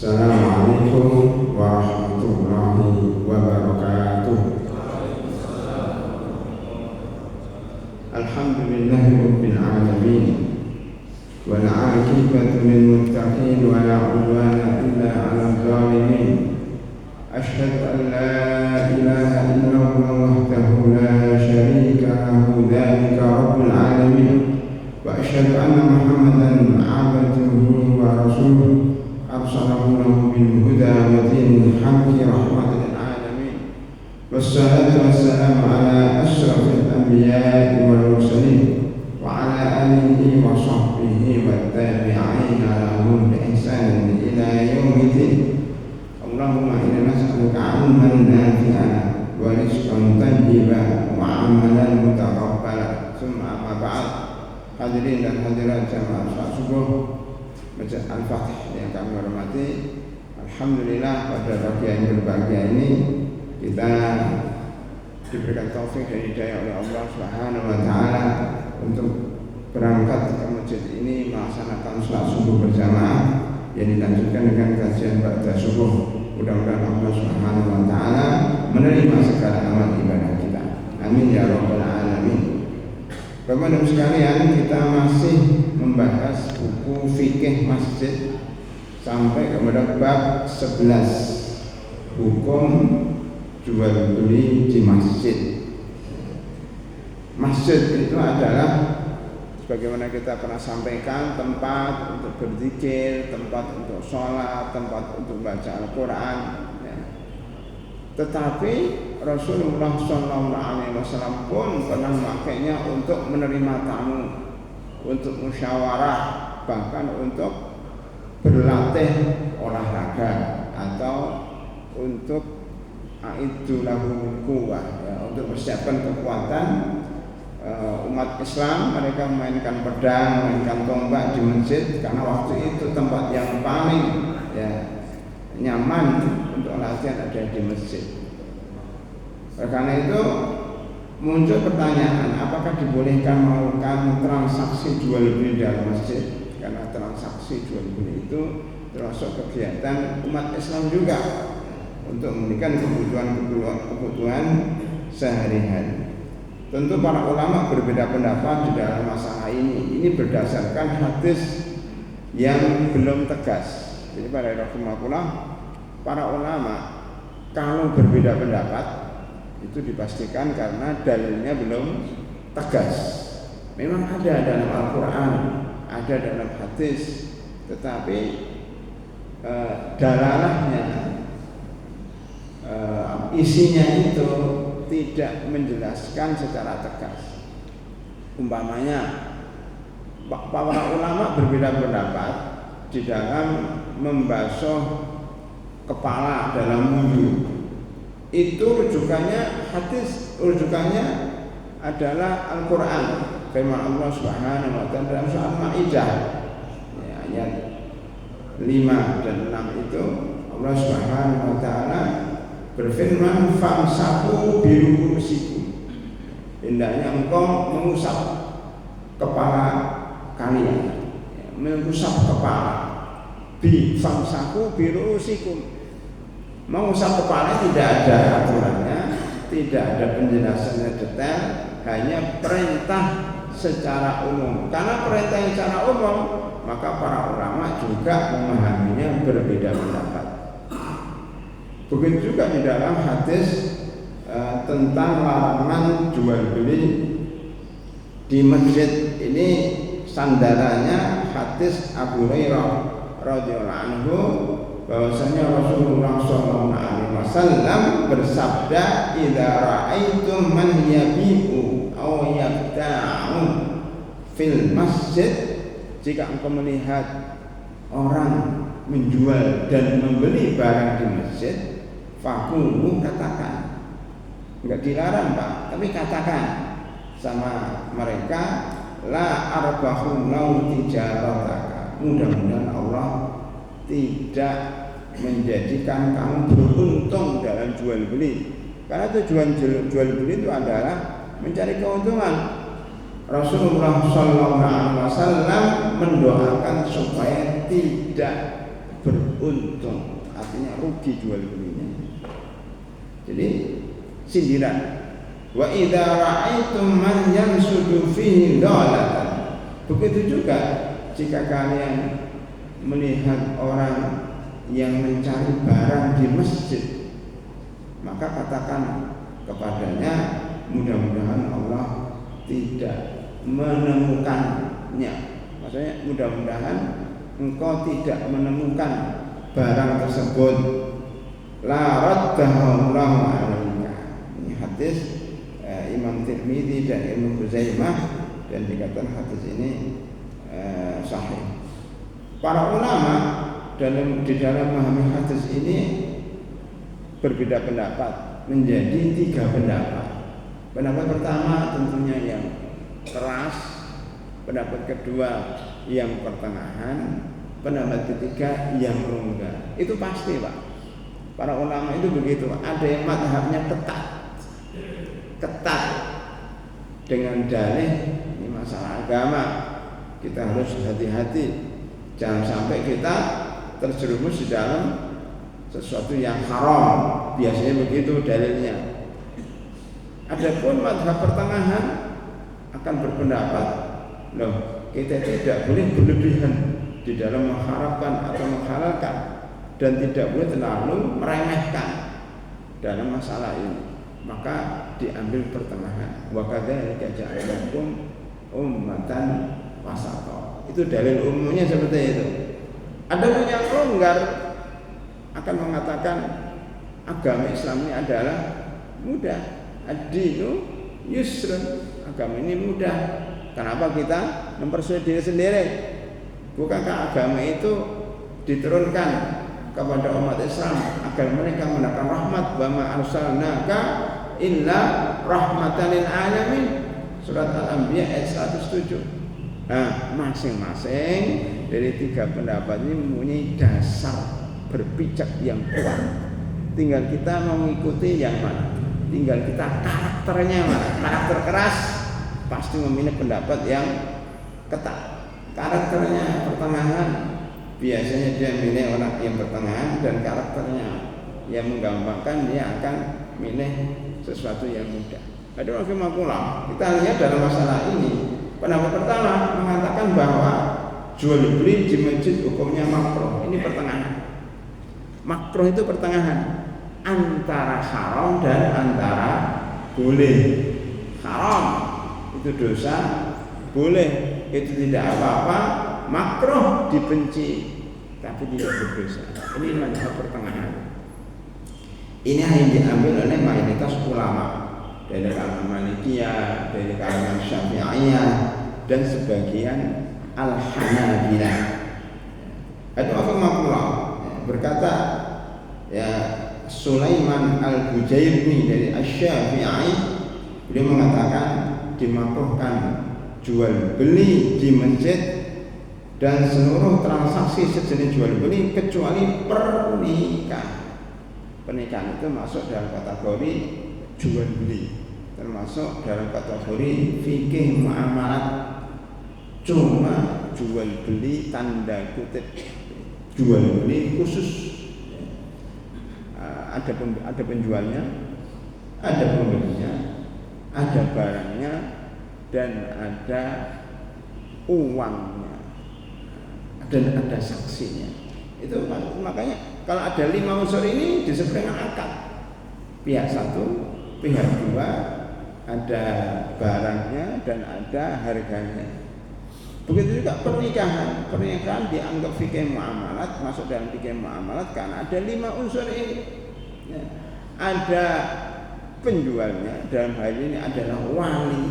Assalamualaikum warahmatullahi wabarakatuh. Alhamdulillahi rabbil alamin. Wal 'aqibatu lil muttaqin wa la 'udwana illa 'alal zalimin. Asyhadu an la ilaha illallah wahdahu la syarika lahu dzalika rabbul alamin. Wa asyhadu anna Muhammadan 'abduhu wa rasuluh arsalahu lahu bil huda wa dinil haqqi rahmatan lil alamin. Wassalatu wassalamu ala asyrafil anbiya'i wal mursalin wa ala alihi wa sahbihi wat tabi'ina lahum bi ihsanin ila yaumiddin. Allahumma inna nas'aluka 'ilman nafi'an wa rizqan thayyiban wa 'amalan mutaqabbalan. Tsumma amma ba'd. Hadirin dan hadirat jamaah salat subuh Masjid Al-Fatih yang kami hormati, alhamdulillah pada pagi yang berbahagia ini kita diberikan taufik dan hidayah oleh Allah Subhanahu wa taala untuk berangkat ke masjid ini melaksanakan salat subuh berjamaah yang dilanjutkan dengan kajian ba'da subuh. Mudah-mudahan Allah Subhanahu wa taala menerima segala amal ibadah kita. Amin ya rabbal alamin. Bapak-bapak sekalian, kita masih membahas buku fikih masjid sampai kepada bab 11, hukum jual beli di masjid. Masjid itu adalah, sebagaimana kita pernah sampaikan, tempat untuk berzikir, tempat untuk sholat, tempat untuk baca Al-Quran, ya. Tetapi Rasulullah SAW pun pernah memakainya untuk menerima tamu, untuk musyawarah, bahkan untuk berlatih olahraga atau untuk a'iddu lahum quwwah, ya, untuk persiapkan kekuatan umat Islam. Mereka memainkan pedang, memainkan tombak di masjid karena waktu itu tempat yang paling nyaman untuk latihan ada di masjid. Karena itu muncul pertanyaan, apakah dibolehkan melakukan transaksi jual beli dalam masjid? Karena transaksi jual beli itu termasuk kegiatan umat Islam juga untuk memberikan kebutuhan sehari-hari. Tentu para ulama berbeda pendapat di dalam masalah ini. Ini berdasarkan hadis yang belum tegas. Jadi para ulama kalau berbeda pendapat itu dipastikan karena dalilnya belum tegas. Memang ada dalam Al-Quran, ada dalam hadis, tetapi dalalahnya, isinya itu tidak menjelaskan secara tegas. Umpamanya para ulama berbeda pendapat di dalam membasuh kepala dalam wudu. Itu rujukannya hadis, rujukannya adalah Al-Quran. Firman Allah Subhanahu wa taala dalam surah Al-Maidah, ya, ayat 5 dan 6 itu Allah Subhanahu wa taala berfirman, famsahu biru'usikum, hendaknya engkau mengusap kepala kalian, ya, mengusap kepala. Famsahu biru'usikum, mengusap kepala tidak ada aturannya, tidak ada penjelasannya detail, hanya perintah secara umum. Karena perintah yang secara umum, maka para ulama juga memahaminya berbeda pendapat. Begitu juga di dalam hadis tentang larangan jual beli di masjid. Ini sandarannya hadis Abu Hurairah radhiyallahu anhu, bahwasanya Rasulullah SAW bersabda, "Idza ra'aitum man yabi'u aw yabta'u fil masjid," jika engkau melihat orang menjual dan membeli barang di masjid, faqulu, katakan. Enggak dilarang, Pak, tapi katakan sama mereka, la arbahu lau tijarataka, mudah-mudahan Allah tidak menjadikan kamu beruntung dalam jual beli. Karena tujuan jual beli itu adalah mencari keuntungan. Rasulullah SAW mendoakan supaya tidak beruntung, artinya rugi jual belinya. Jadi sindiran. Wa idza ra'aitum man yansudu fihi dhalatan. Begitu juga jika kalian melihat orang yang mencari barang di masjid, maka katakan kepadanya, mudah-mudahan Allah tidak menemukannya. Maksudnya mudah-mudahan engkau tidak menemukan barang tersebut. La raddahu Allahu 'alaika. Ini hadis Imam Tirmidzi dan Ibnu Khuzaimah, dan dikatakan hadis ini sahih. Para ulama di dalam memahami hadis ini berbeda pendapat menjadi 3 pendapat. Pendapat pertama tentunya yang keras, pendapat kedua yang pertengahan, pendapat ketiga yang longgar. Itu pasti, Pak. Para ulama itu begitu. Ada yang mazhabnya ketat dengan dalih. Ini masalah agama, kita harus hati-hati, jangan sampai kita terjerumus di dalam sesuatu yang haram. Biasanya begitu dalilnya. Adapun mazhab pertengahan akan berpendapat, loh, kita tidak boleh berlebihan di dalam mengharapkan atau menghalalkan, dan tidak boleh terlalu meremehkan dalam masalah ini. Maka diambil pertengahan. Wa kadzalika ja'alnakum ummatan wasata. Itu dalil umumnya seperti itu. Ada yang longgar akan mengatakan agama Islam ini adalah mudah. Ad-dinu yusrun. Agama ini mudah. Kenapa kita mempersulit diri sendiri? Bukankah agama itu diturunkan kepada umat Islam agar mereka mendapatkan rahmat? Wa ma arsalnaka illa rahmatan lil alamin. Surat Al-Anbiya ayat 107. Nah, masing-masing dari 3 pendapat ini mempunyai dasar berpijak yang kuat. Tinggal kita mengikuti yang mana. Tinggal kita karakternya mana. Karakter keras pasti memilih pendapat yang ketat. Karakternya pertengahan, biasanya dia milih orang yang pertengahan, dan karakternya yang menggampangkan, dia akan milih sesuatu yang mudah. Ada orang kita lihat dalam masalah ini. Pendapat pertama mengatakan bahwa jual beli di masjid hukumnya makruh. Ini pertengahan. Makruh itu pertengahan antara haram dan antara boleh. Haram itu dosa, boleh itu tidak apa-apa, makruh dibenci tapi tidak berdosa. Ini mazhab pertengahan. Ini yang diambil oleh mayoritas ulama dari kalangan Malikiyah, dari kalangan Syafi'iyah, dan sebagian Al-Hanabilah. Itu Rahimahullah berkata, ya, Sulaiman Al-Bujairmi dari Asy-Syafi'i, beliau mengatakan dimakruhkan jual beli di masjid dan seluruh transaksi sejenis jual beli kecuali pernikahan. Pernikahan itu masuk dalam kategori jual beli, termasuk dalam kategori fikih muamalat. Cuma jual beli tanda kutip, jual beli khusus, ada penjualnya, ada pembelinya, ada barangnya, dan ada uangnya, dan ada saksinya. Itu makanya kalau ada 5 unsur ini disebut dengan akad. Pihak 1, pihak 2, ada barangnya dan ada harganya. Begitu juga pernikahan. Pernikahan dianggap fikih muamalat, masuk dalam fikih muamalat karena ada 5 unsur ini. Ya. Ada penjualnya, dalam hal ini adalah wali.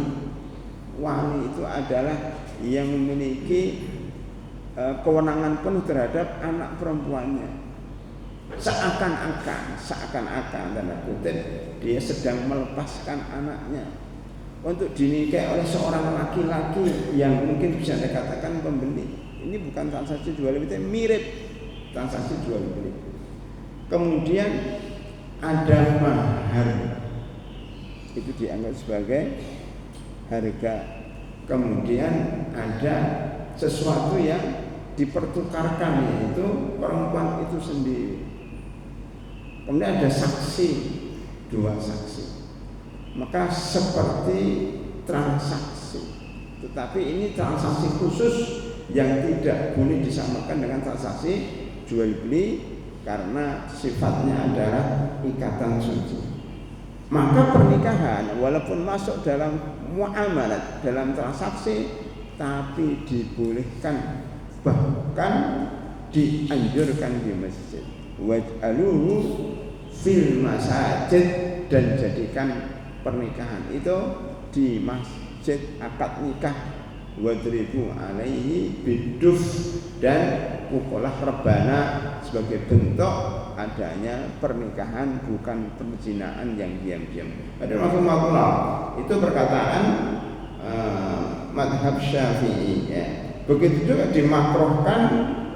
Wali itu adalah yang memiliki kewenangan penuh terhadap anak perempuannya. Seakan-akan tanda kutip, dia sedang melepaskan anaknya untuk dinikahi oleh seorang laki-laki yang mungkin bisa dikatakan pembeli. Ini bukan transaksi jual beli, mirip transaksi jual beli. Kemudian ada mahar, itu dianggap sebagai harga. Kemudian ada sesuatu yang dipertukarkan, yaitu perempuan itu sendiri. Kemudian ada saksi, 2 saksi, maka seperti transaksi, tetapi ini transaksi khusus yang tidak boleh disamakan dengan transaksi jual beli karena sifatnya adalah ikatan suci. Maka pernikahan walaupun masuk dalam muamalat, dalam transaksi, tapi dibolehkan, bahkan dianjurkan di masjid. Waj'aluhu fil masajid, dan jadikan pernikahan itu di masjid, akad nikah. Wadribu alaihi biduf, dan pukulah rebana sebagai bentuk adanya pernikahan, bukan perzinahan yang diam-diam. Ada rahimahullah, itu perkataan madhab Syafi'i ya. Begitu juga dimakruhkan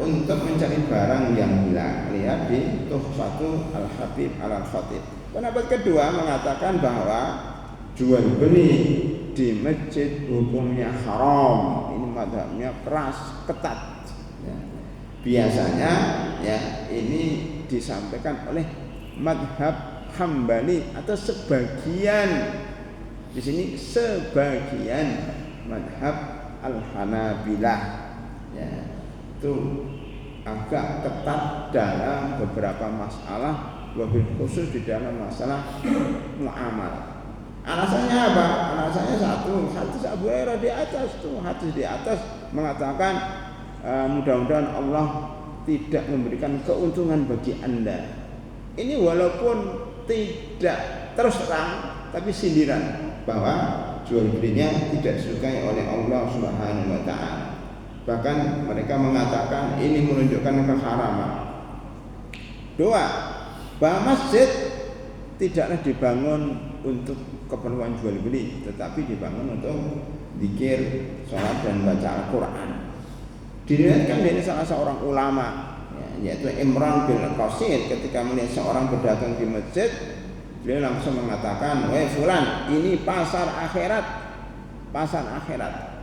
untuk mencari barang yang hilang. Lihat di Tuhfatul Al-Habib Al-Khatib. Pendapat kedua mengatakan bahwa jual beli di masjid hukumnya haram. Ini madhabnya keras, ketat ya. Biasanya ya ini disampaikan oleh madhab Hambali atau sebagian, di sini sebagian madhab Al-Hanabilah ya, itu agak ketat dalam beberapa masalah, wabil khusus di dalam masalah muamalah. Alasannya apa? Alasannya satu, hadis Abu Hurairah di atas tuh, hadis di atas mengatakan mudah-mudahan Allah tidak memberikan keuntungan bagi Anda. Ini walaupun tidak terus terang, tapi sindiran bahwa jual belinya tidak disukai oleh Allah Subhanahu wa taala. Bahkan mereka mengatakan ini menunjukkan keharaman. 2, bahwa masjid tidaklah dibangun untuk keperluan jual beli, tetapi dibangun untuk zikir, sholat, dan baca Al-Quran. Diriwayatkan dari salah seorang ulama ya, yaitu Imran bin Qasid, ketika melihat seorang berdagang di masjid, beliau langsung mengatakan, "Wahai fulan, ini pasar akhirat." Pasar akhirat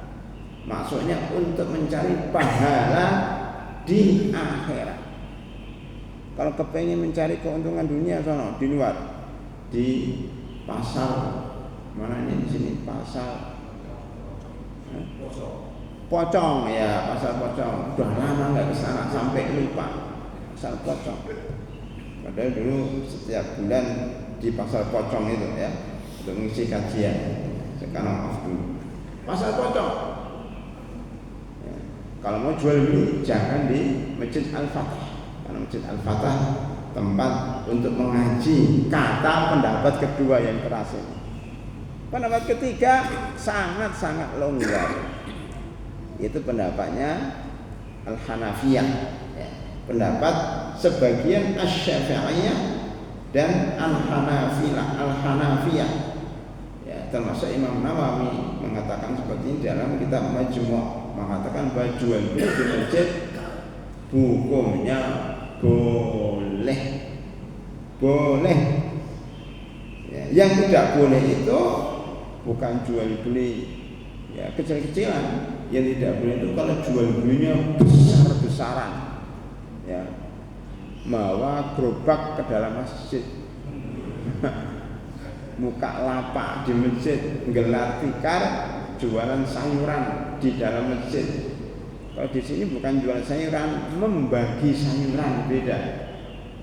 maksudnya untuk mencari pahala di akhirat. Kalau kepengen mencari keuntungan dunia, sono di luar, di pasar mana ini, di sini pasar Pocong ya, pasar Pocong. Udah lama nggak kesana, sampai lupa pasar Pocong. Padahal dulu setiap bulan di pasar Pocong itu ya, untuk mengisi kajian. Sekarang off dulu. Pasar Pocong ya, kalau mau jual beli jangan di Masjid Al-Fatah, karena Masjid Al-Fatah tempat untuk mengaji. Kata pendapat kedua yang keras ini. Pendapat ketiga sangat-sangat longgar, itu pendapatnya Al-Hanafiyah ya. Pendapat sebagian Asy-Syafi'iyah dan Al-Hanafiyah ya, termasuk Imam Nawawi mengatakan seperti ini dalam kitab Majmu', mengatakan bahwa jual beli di masjid hukumnya boleh ya. Yang tidak boleh itu bukan jual beli ya kecil-kecilan. Yang tidak boleh itu kalau jual belinya besar-besaran ya, bawa gerobak ke dalam masjid muka lapak di masjid, gelar tikar, jualan sayuran di dalam masjid. Kalau di sini bukan jualan sayuran, membagi sayuran, beda.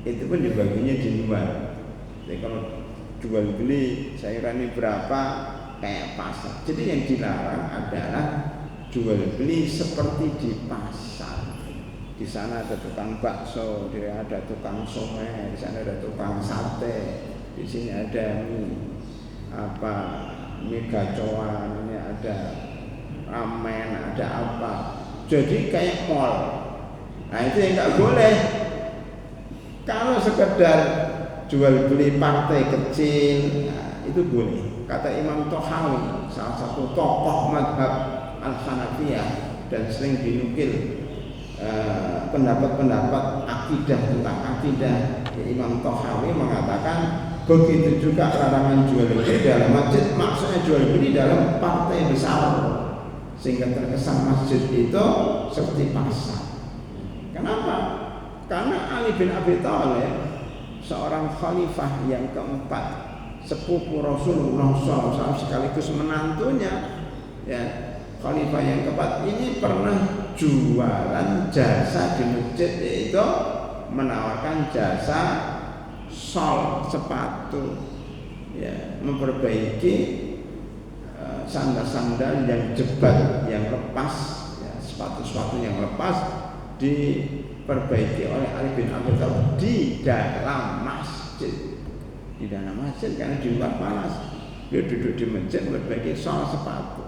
Itu pun dibaginya di luar. Jadi kalau jual beli sayuran ini berapa, kayak pasar. Jadi yang dilarang adalah jual beli seperti di pasar. Di sana ada tukang bakso, di sana ada tukang somai, di sana ada tukang sate, di sini ada mie gacoan, ini ada ramen, ada apa. Jadi kayak mall. Nah itu yang nggak boleh. Kalau sekedar jual beli partai kecil, nah, itu boleh. Kata Imam Tohawi, salah satu tokoh madhab Al-Hanafiyah dan sering dinukil pendapat-pendapat akidah tentang akidah, Imam Tohawi mengatakan begitu juga larangan jual beli dalam masjid, maksudnya jual beli dalam partai besar, sehingga terkesan masjid itu seperti pasar. Kenapa? Karena Ali bin Abi Thalib, seorang khalifah yang keempat, sepupu Rasulullah SAW sekaligus menantunya, ya, khalifah yang keempat ini pernah jualan jasa di masjid, yaitu menawarkan jasa sol sepatu, ya, memperbaiki sandal-sandal yang jebat, yang lepas, ya, sepatu-sepatu yang lepas diperbaiki oleh Ali bin Abi Thalib di dalam masjid. Di dalam masjid, karena di luar panas, dia duduk di masjid memperbaiki sol sepatu.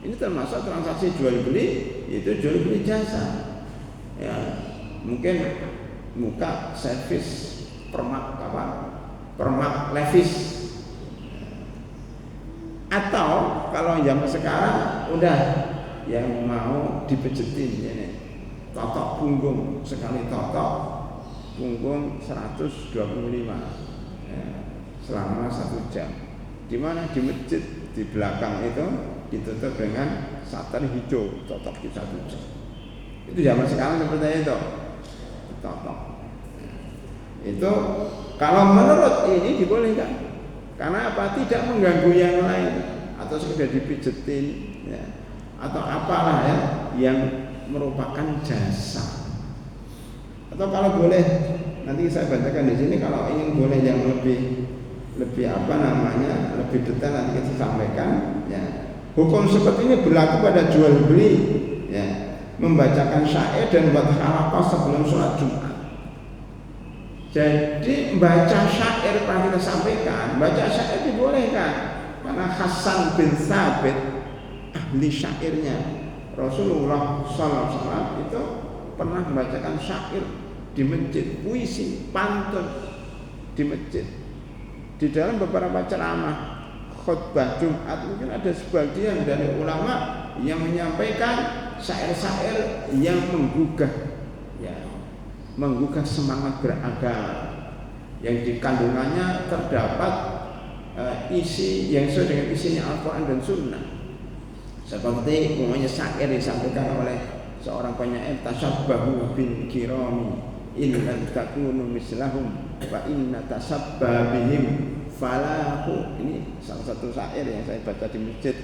Ini termasuk transaksi jual beli, itu jual beli jasa. Ya, mungkin muka servis permak Levis. Atau kalau zaman sekarang udah yang mau dipijetin ini, totok punggung, sekali totok punggung 125, ya, selama 1 jam. Di mana? Di masjid, di belakang itu ditutup dengan sater hijau, totok di 1 jam. Itu zaman sekarang seperti itu, totok. Itu kalau menurut ini dibolehkan. Karena apa? Tidak mengganggu yang lain, atau sekedar dipijetin, ya, atau apalah ya yang merupakan jasa. Atau kalau boleh, nanti saya bacakan di sini. Kalau ingin boleh yang lebih apa namanya, lebih detail nanti kita sampaikan. Ya. Hukum seperti ini berlaku pada jual beli, ya, membacakan syair dan buat halaqah sebelum sholat Jumat. Jadi baca syair pernah kita sampaikan, baca syair dibolehkan karena Hasan bin Thabit, ahli syairnya Rasulullah SAW itu pernah membacakan syair di masjid, puisi, pantun di masjid. Di dalam beberapa ceramah khutbah Jumat mungkin ada sebagian dari ulama yang menyampaikan syair-syair yang menggugah, ya, menggugah semangat beragama, yang di kandungannya terdapat isi yang sesuai dengan isinya Al-Quran dan Sunnah. Seperti umumnya syair disampaikan oleh seorang penyair, tasabbahu bil kirami in lam takunu mislahum wa inna tasabba bihim falahu. Ini salah satu syair yang saya baca di masjid.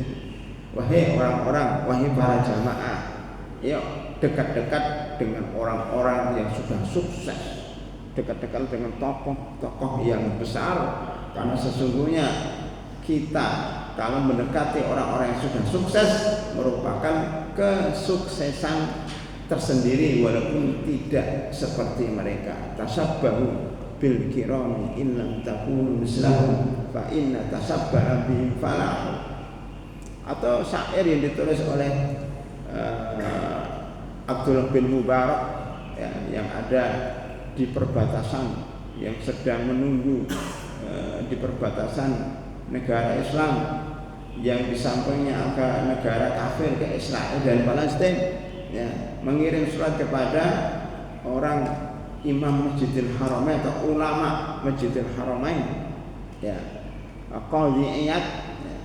Wahai orang-orang, wahai para jamaah, yuk dekat-dekat dengan orang-orang yang sudah sukses, dekat-dekat dengan tokoh-tokoh yang besar, karena sesungguhnya kita kalau mendekati orang-orang yang sudah sukses merupakan kesuksesan tersendiri walaupun tidak seperti mereka. Tasabbahu bil kirami in lam takunu mislahum fa inna tasabbaha bihim falah. Atau syair yang ditulis oleh Abdullah bin Mubarak, ya, yang ada di perbatasan, yang sedang menunggu di perbatasan negara Islam, yang di sampingnya agak negara kafir ke Israel dan Palestina, ya, mengirim surat kepada orang imam Masjidil Haramain atau ulama Masjidil Haramain, ya, Qadhi Iyad, ya,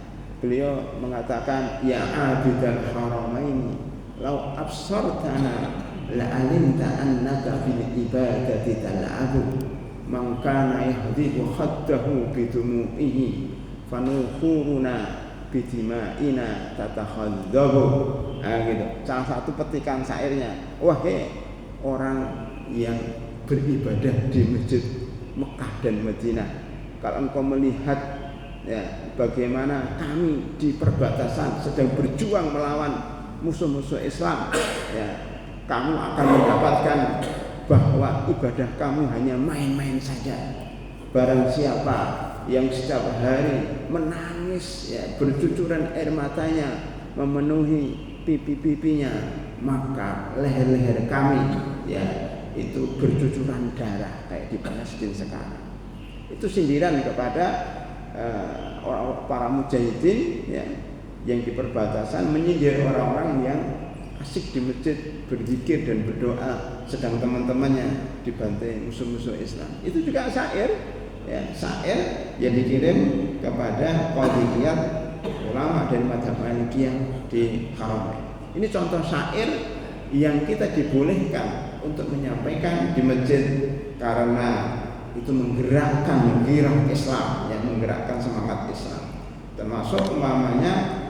beliau mengatakan, ya abidal haramain lau absartana la'alimta annaka bil ibadati tal'abu man kana yahdibu khaddahu bidumu'ihi fanukhuruna bidima'ina tatakhaddabu. Gitu. Salah satu petikan syairnya, wahai orang yang beribadah di masjid Mekah dan Madinah, kalau engkau melihat, ya, bagaimana kami di perbatasan sedang berjuang melawan musuh-musuh Islam, ya, kamu akan mendapatkan bahwa ibadah kamu hanya main-main saja. Barang siapa yang setiap hari menangis, ya, bercucuran air matanya memenuhi pipi-pipinya, maka leher-leher kami, ya, itu bercucuran darah kayak di Palestina sekarang. Itu sindiran kepada para mujahidin, ya, yang di perbatasan, menyindir orang-orang yang asik di masjid berzikir dan berdoa sedang teman-temannya dibantai musuh-musuh Islam. Itu juga syair, ya, syair yang dikirim kepada Qadhi Iyad, ulama dari mazhab Malikiyah di Haramain. Ini contoh syair yang kita dibolehkan untuk menyampaikan di masjid karena itu menggerakkan gairah Islam, yang menggerakkan semangat Islam. Termasuk umpamanya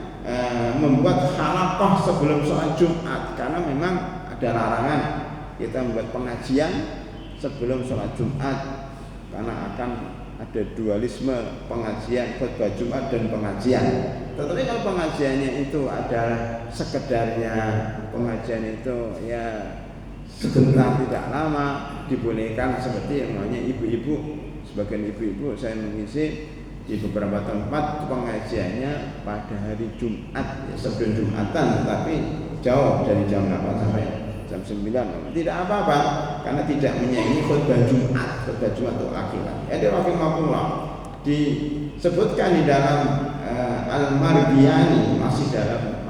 membuat halaqah sebelum sholat Jumat, karena memang ada larangan kita membuat pengajian sebelum sholat Jumat karena akan ada dualisme pengajian, khutbah Jumat dan pengajian. Tetapi kalau pengajiannya itu adalah sekedarnya pengajian itu ya sebentar tidak lama, dibolehkan seperti yang namanya ibu-ibu. Sebagian ibu-ibu saya mengisi di beberapa tempat pengajiannya pada hari Jumat ya, sebelum Jumatan, tetapi jauh dari jam 8 sampai jam 9. Tidak apa-apa karena tidak menyaingi khutbah Jumat itu laki-laki. Ada rahimahullah disebutkan di dalam Al-Mardiyani, masih dalam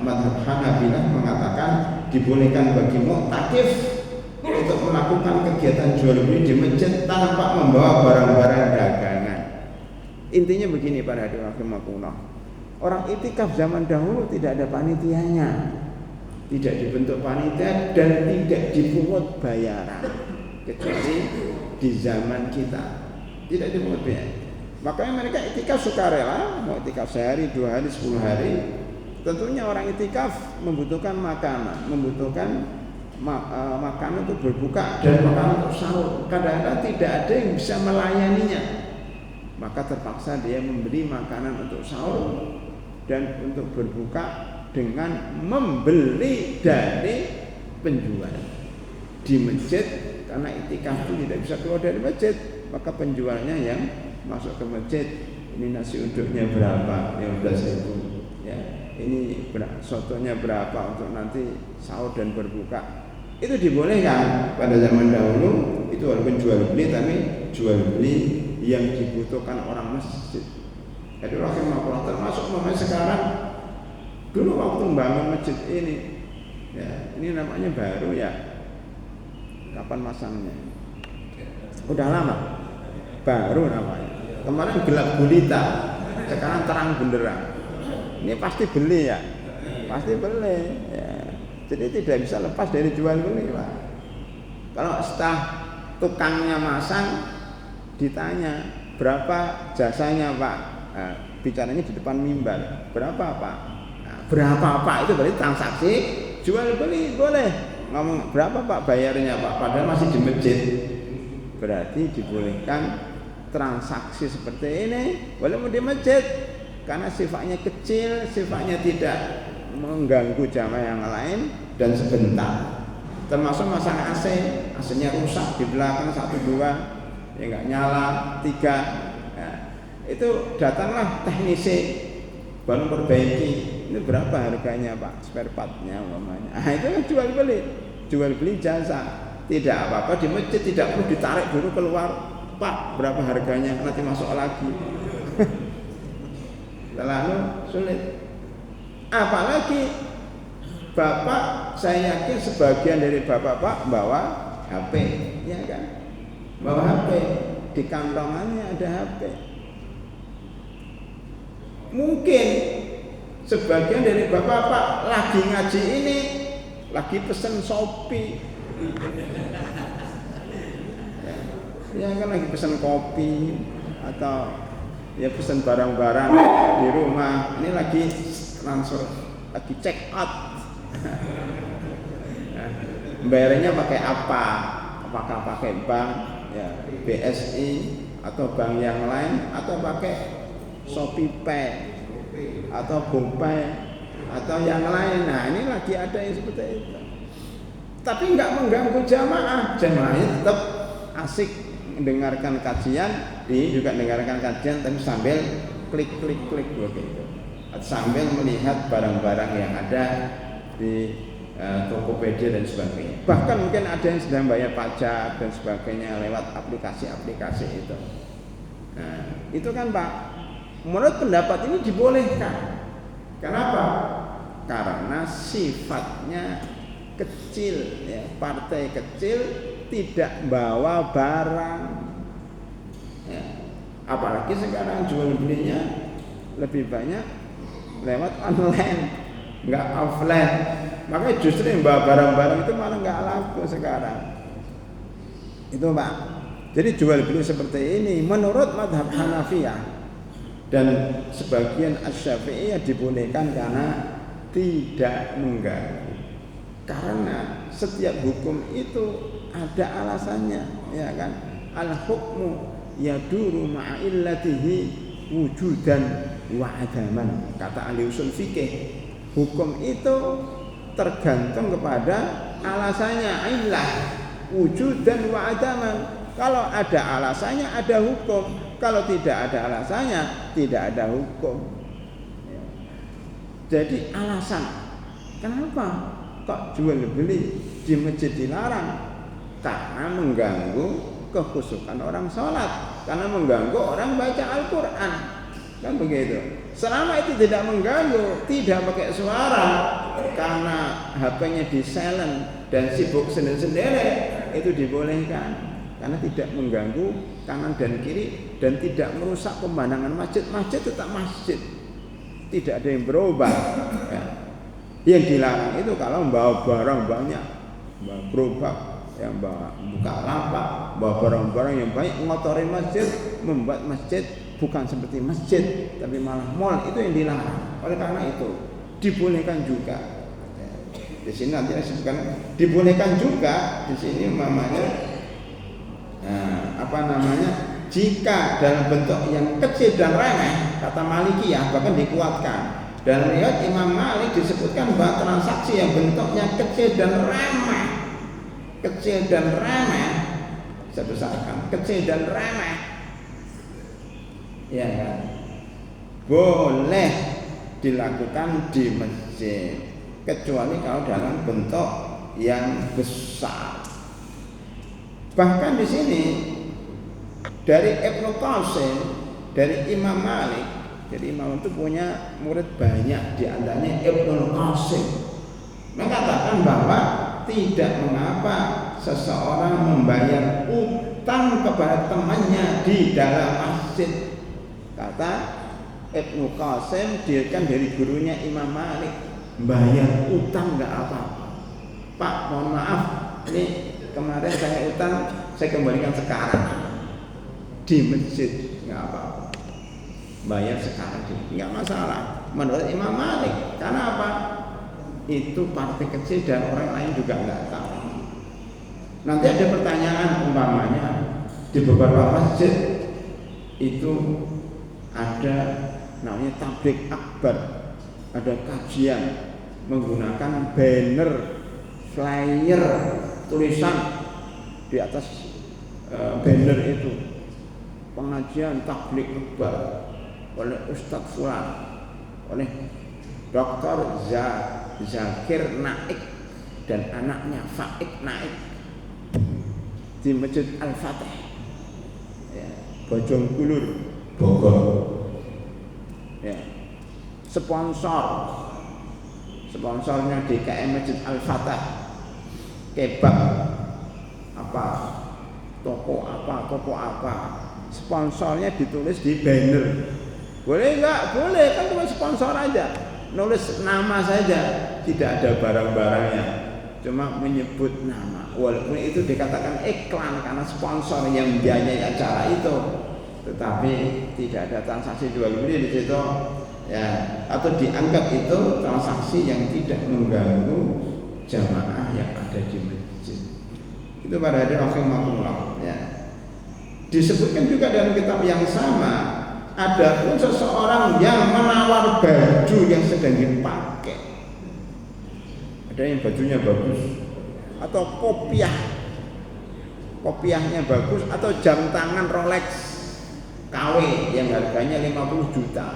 madhab Hanabilah, mengatakan dibolehkan bagi mu'takif untuk melakukan kegiatan jual beli di masjid tanpa membawa barang-barang dagangan. Intinya begini para hadirin rahimakumullah. Orang itikaf zaman dahulu tidak ada panitianya, tidak dibentuk panitia dan tidak dipungut bayaran, kecuali di zaman kita tidak dipungut bayaran. Makanya mereka itikaf sukarela, mau itikaf sehari, 2 hari, 10 hari. Tentunya orang itikaf membutuhkan makanan, makanan untuk berbuka dan makanan untuk sahur. Kadang-kadang tidak ada yang bisa melayaninya, maka terpaksa dia membeli makanan untuk sahur dan untuk berbuka dengan membeli dari penjual di masjid. Karena itikaf itu tidak bisa keluar dari masjid, maka penjualnya yang masuk ke masjid. Ini nasi uduknya berapa? 15.000 ya. Ini sotonya berapa untuk nanti sahur dan berbuka. Itu dibolehkan pada zaman dahulu. Itu walaupun jual beli, tapi jual beli yang dibutuhkan orang masjid. Jadi rahimahullah, termasuk namanya sekarang. Dulu waktu membangun masjid ini ya, ini namanya baru ya. Kapan masangnya? Udah lama. Baru namanya. Kemarin gelap gulita, sekarang terang benderang. Ini pasti beli ya, pasti beli ya. Jadi tidak bisa lepas dari jual beli, Pak. Kalau setelah tukangnya masang, ditanya berapa jasanya, Pak. Nah, bicaranya di depan mimbar. Berapa, Pak? Nah, berapa, Pak? Itu berarti transaksi jual beli, boleh. Ngomong berapa, Pak, bayarnya, Pak? Padahal masih di masjid. Berarti dibolehkan transaksi seperti ini walaupun di masjid, karena sifatnya kecil, sifatnya tidak mengganggu jamaah yang lain dan sebentar. Termasuk masang AC, AC-nya rusak di belakang 1-2 ya nggak nyala, 3 ya, itu datanglah teknisi baru perbaiki. Ini berapa harganya, Pak, spare partnya umpamanya. Itu kan jual beli jasa. Tidak apa-apa di masjid, tidak perlu ditarik dulu keluar, Pak, berapa harganya, nanti masuk lagi. Terlalu sulit. Apalagi Bapak, saya yakin sebagian dari Bapak bawa HP, ya kan? Bawa HP, di kantongannya ada HP. Mungkin sebagian dari Bapak lagi ngaji ini, lagi pesen Shopee. Ya kan, lagi pesan kopi atau ya pesan barang-barang di rumah. Ini lagi transfer, lagi check out. Nah, bayarnya pakai apa? Apakah pakai bank ya, BSI atau bank yang lain, atau pakai Shopee Pay atau GoPay atau yang lain. Nah, ini lagi ada yang seperti itu. Tapi enggak mengganggu jamaah. Jamaahnya tetap asik mendengarkan kajian, juga mendengarkan kajian tapi sambil klik begitu. Sambil melihat barang-barang yang ada di Tokopedia dan sebagainya. Bahkan mungkin ada yang sedang bayar pajak dan sebagainya lewat aplikasi-aplikasi itu. Nah, itu kan, Pak, menurut pendapat ini dibolehkan. Kenapa? Karena sifatnya kecil ya, partai kecil tidak bawa barang ya. Apalagi sekarang jual belinya lebih banyak lewat online, nggak offline. Makanya justru yang bawa barang-barang itu malah nggak laku sekarang. Itu Pak. Jadi jual beli seperti ini menurut mazhab Hanafiyah dan sebagian Asy-Syafi'iyah dibolehkan karena tidak mengganggu. Karena setiap hukum itu ada alasannya, ya kan? Al-hukmu yaduru ma'a illatihi wujudan wa adaman. Kata ahli usul fikih, hukum itu tergantung kepada alasannya, illah, wujudan wa adaman. Kalau ada alasannya ada hukum, kalau tidak ada alasannya tidak ada hukum. Jadi alasan kenapa kok jual beli di masjid dilarang? Karena mengganggu kekhusyukan orang sholat, karena mengganggu orang baca Al-Quran, kan begitu. Selama itu tidak mengganggu, tidak pakai suara, karena HP-nya di silent dan sibuk sendiri-sendiri, itu dibolehkan. Karena tidak mengganggu kanan dan kiri dan tidak merusak pemandangan masjid. Masjid tetap masjid, tidak ada yang berubah. Ya. Yang dilarang itu kalau membawa barang banyak, membawa gerobak, yang bawa buka lapak, bawa barang-barang yang banyak, ngotorin masjid, membuat masjid bukan seperti masjid tapi malah mall, itu yang dilarang. Oleh karena itu dibolehkan juga. Ya. Di sini nanti disebutkan dibolehkan juga di sini namanya. Jika dalam bentuk yang kecil dan remeh, kata Malikiyah bahkan dikuatkan. Dalam riwayat Imam Malik disebutkan bahwa transaksi yang bentuknya kecil dan remeh, saya besarkan, kecil dan remeh, ya kan, boleh dilakukan di masjid, kecuali kalau dalam bentuk yang besar. Bahkan di sini dari Ibnu Qasim, dari Imam Malik, jadi Imam itu punya murid banyak, di antaranya Ibnu Qasim, mengatakan bahwa tidak mengapa seseorang membayar utang kepada temannya di dalam masjid. Kata Ibnu Qasim, dia kan dari gurunya Imam Malik, bayar utang nggak apa-apa. Pak, mohon maaf, ini kemarin saya utang, saya kembalikan sekarang di masjid, nggak apa-apa, bayar sekarang nggak masalah menurut Imam Malik. Karena apa? Itu partai kecil dan orang lain juga nggak tahu. Nanti ada pertanyaan, umpamanya di beberapa masjid itu ada namanya tabligh akbar, ada kajian menggunakan banner, flyer, tulisan di atas banner itu, pengajian tabligh akbar oleh Ustadz Fulan, oleh Dr. Zakir Naik dan anaknya Faik Naik di Masjid Al-Fatih, ya, Bojongkulur, Bogor. Ya. Sponsornya DKM Masjid Al-Fatih, kebab apa, toko apa, sponsornya ditulis di banner. Boleh nggak? Boleh, kan cuma sponsor aja, nulis nama saja, tidak ada barang-barangnya, cuma menyebut nama. Walaupun itu dikatakan iklan karena sponsor yang membiayai acara itu, tetapi tidak ada transaksi jual beli di situ, ya, atau dianggap itu transaksi yang tidak mengganggu jamaah yang ada di masjid. Itu pada hari rahimahullah, ya. Disebutkan juga dalam kitab yang sama, ada pun seseorang yang menawar baju yang sedang dipakai. Ada yang bajunya bagus, atau kopiahnya bagus, atau jam tangan Rolex KW yang harganya 50 juta.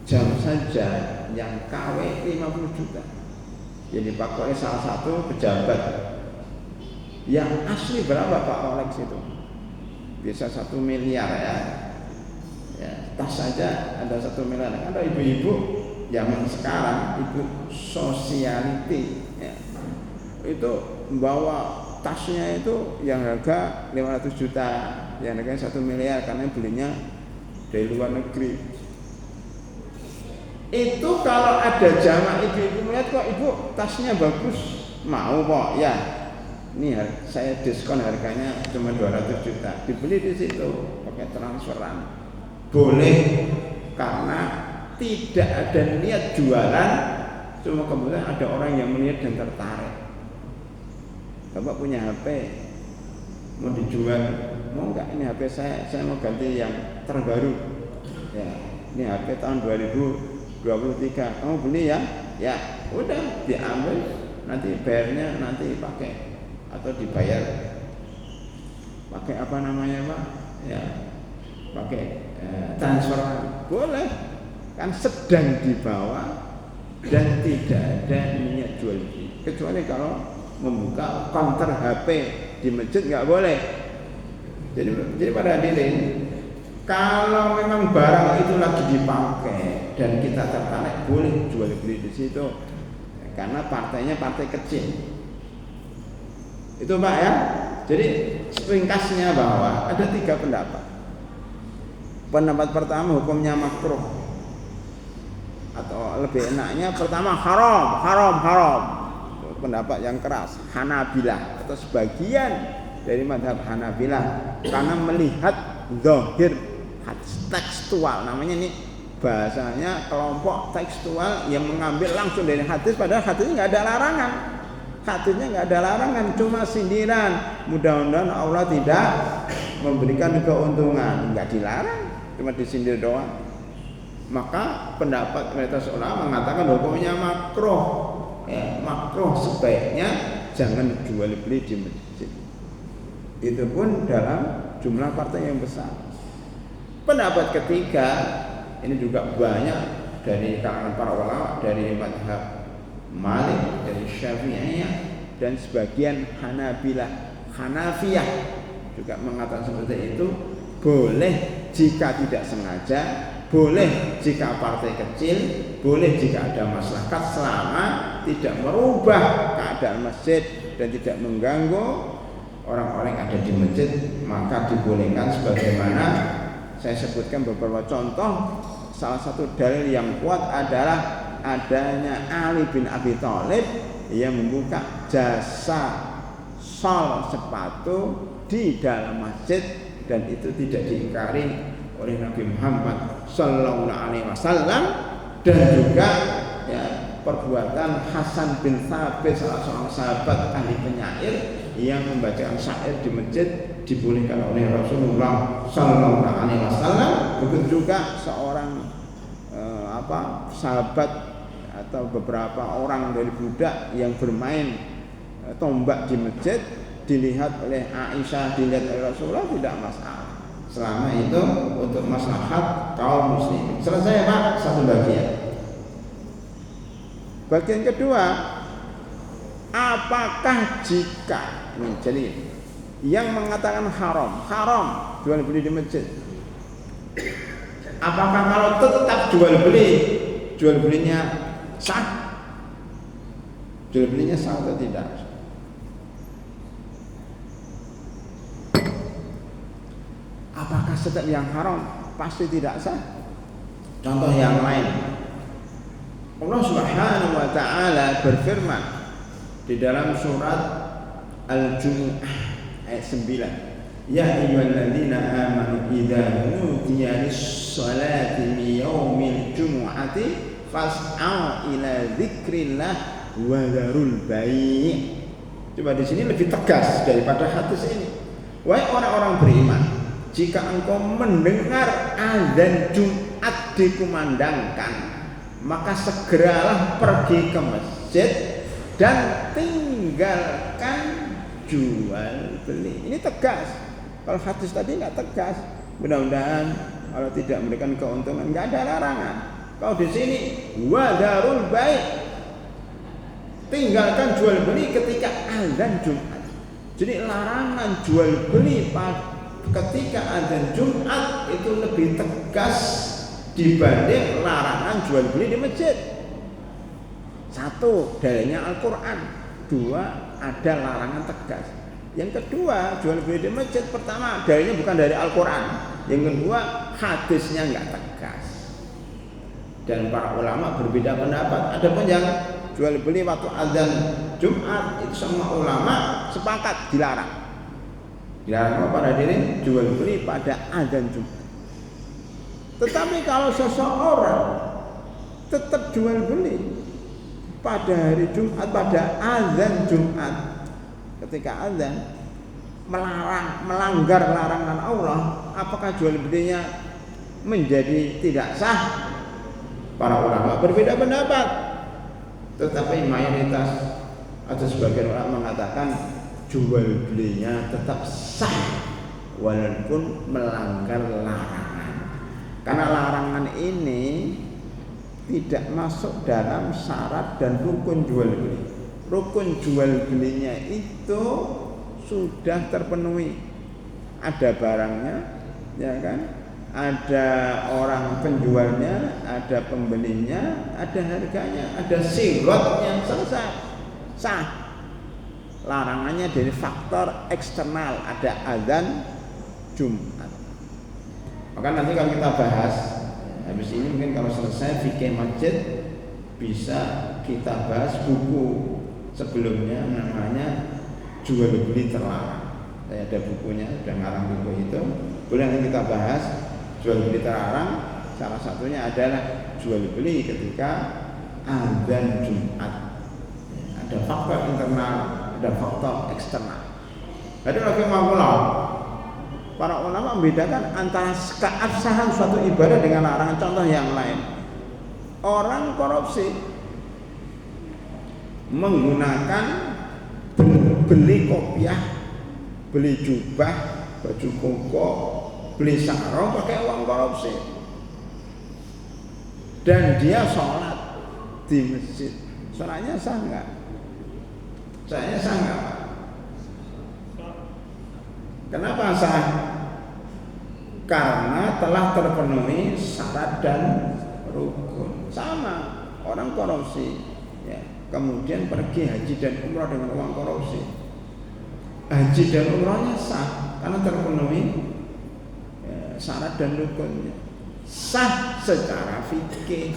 Jam saja yang KW 50 juta. Jadi dipakai oleh salah satu pejabat. Yang asli berapa Pak Rolex itu? Bisa 1 miliar ya. Ya, tas saja ada 1 miliar. Ada ibu-ibu zaman sekarang, ibu sosiality, ya, itu membawa tasnya itu yang harga 500 juta, yang harganya 1 miliar karena belinya dari luar negeri. Itu kalau ada jamaah ibu-ibu melihat kok ibu tasnya bagus, mau kok ya. Ini saya diskon harganya cuma 200 juta. Dibeli di situ pakai transferan. Boleh karena tidak ada niat jualan, cuma kemudian ada orang yang melihat dan tertarik. Bapak punya HP mau dijual, mau enggak ini HP saya mau ganti yang terbaru. Ya, ini HP tahun 2023. Kamu beli ya? Ya, udah diambil, nanti bayarnya nanti pakai atau dibayar pakai apa namanya Pak? Ya, pakai transfer boleh kan, sedang dibawa dan tidak ada niat jual beli, kecuali kalau membuka counter HP di masjid nggak boleh. Jadi pada hadirin, kalau memang barang itu lagi dipakai dan kita tertarik, boleh jual beli di situ karena partainya partai kecil. Itu Pak ya. Jadi ringkasnya bahwa ada 3 pendapat. Pendapat pertama hukumnya makruh, atau lebih enaknya pertama haram. Pendapat yang keras Hanabilah atau sebagian dari mazhab Hanabilah, karena melihat zahir tekstual, namanya ini bahasanya kelompok tekstual yang mengambil langsung dari hadis, padahal hadisnya nggak ada larangan. Hadisnya nggak ada larangan, cuma sindiran. Mudah-mudahan Allah tidak memberikan keuntungan, nggak dilarang, cuma disindir doang. Maka pendapat mayoritas ulama mengatakan hukumnya makruh. Ya, makruh sebaiknya jangan jual beli di masjid. Itu pun dalam jumlah partai yang besar. Pendapat ketiga ini juga banyak dari kalangan para ulama, dari mazhab Malik, dari Syafi'iyah dan sebagian Hanafiyah juga mengatakan seperti itu. Boleh jika tidak sengaja, boleh jika partai kecil, boleh jika ada maslahat, selama tidak merubah keadaan masjid dan tidak mengganggu orang-orang yang ada di masjid, maka dibolehkan. Sebagaimana saya sebutkan beberapa contoh, salah satu dalil yang kuat adalah adanya Ali bin Abi Thalib yang membuka jasa sol sepatu di dalam masjid, dan itu tidak diingkari oleh Nabi Muhammad Sallallahu Alaihi Wasallam. Dan juga ya, perbuatan Hasan bin Thabit, salah seorang sahabat ahli penyair yang membacakan syair di masjid, dibolehkan oleh Rasulullah Sallallahu Alaihi Wasallam. Begitu juga seorang sahabat atau beberapa orang dari budak yang bermain tombak di masjid, dilihat oleh Aisyah, dilihat oleh Rasulullah, tidak masalah selama itu untuk maslahat kaum muslimin. Selesai Pak, satu bagian. Bagian kedua, apakah jika ini, jadi yang mengatakan haram jual beli di masjid, apakah kalau tetap jual belinya sah? Jual belinya sah atau tidak? Apakah setiap yang haram pasti tidak sah? Contoh yang lain, Allah Subhanahu wa taala berfirman di dalam surat Al-Jumu'ah ayat 9, ya ayyuhalladzina amanu idza nudiya lis-shalati min yaumil jumu'ati fas'au ila dzikrillah wa dzarul bai'. Coba di sini lebih tegas daripada hadis ini. Wahai orang-orang beriman, jika engkau mendengar azan Jumat dikumandangkan, maka segeralah pergi ke masjid dan tinggalkan jual beli. Ini tegas. Kalau hadis tadi nggak tegas. Mudah-mudahan kalau tidak memberikan keuntungan, nggak ada larangan. Kalau di sini wadarul baik, tinggalkan jual beli ketika azan Jumat. Jadi larangan jual beli ketika azan Jumat itu lebih tegas dibanding larangan jual beli di masjid. Satu, dalilnya Al-Quran. Dua, ada larangan tegas. Yang kedua, jual beli di masjid, pertama dalilnya bukan dari Al-Quran. Yang kedua, hadisnya nggak tegas. dan para ulama berbeda pendapat. Ada pun yang jual beli waktu azan Jumat itu semua ulama sepakat dilarang. Dilarang para hadirin jual beli pada azan Jumat. Tetapi kalau seseorang tetap jual beli pada hari Jumat, pada azan Jumat, ketika azan melanggar larangan Allah, apakah jual belinya menjadi tidak sah? Para ulama berbeda pendapat, tetapi mayoritas atau sebagian ulama mengatakan jual belinya tetap sah walaupun melanggar larangan, karena larangan ini tidak masuk dalam syarat dan rukun jual beli. Rukun jual belinya itu sudah terpenuhi, ada barangnya, ya kan? Ada orang penjualnya, ada pembelinya, ada harganya, ada sirotnya, selesai, sah. Larangannya dari faktor eksternal, ada azan Jumat. Maka nanti kalau kita bahas habis ini, mungkin kalau selesai fikih masjid bisa kita bahas buku sebelumnya namanya jual beli terlarang. Saya ada bukunya, sudah ngarang buku itu. Boleh nanti kita bahas jual beli terlarang. Salah satunya adalah jual beli ketika azan Jumat. Ada faktor internal, ada faktor eksternal. Jadi rahimahullah, para ulama membedakan antara keabsahan suatu ibadah dengan larangan. Contoh yang lain, orang korupsi menggunakan beli kopiah, beli jubah, baju koko, beli sarung pakai uang korupsi, dan dia sholat di masjid. Sholatnya sah nggak? Sholatnya sah nggak? Kenapa sah? Karena telah terpenuhi syarat dan rukun. Sama orang korupsi, ya, kemudian pergi haji dan umrah dengan uang korupsi, haji dan umrahnya sah karena terpenuhi syarat dan rukunnya, sah secara fikih.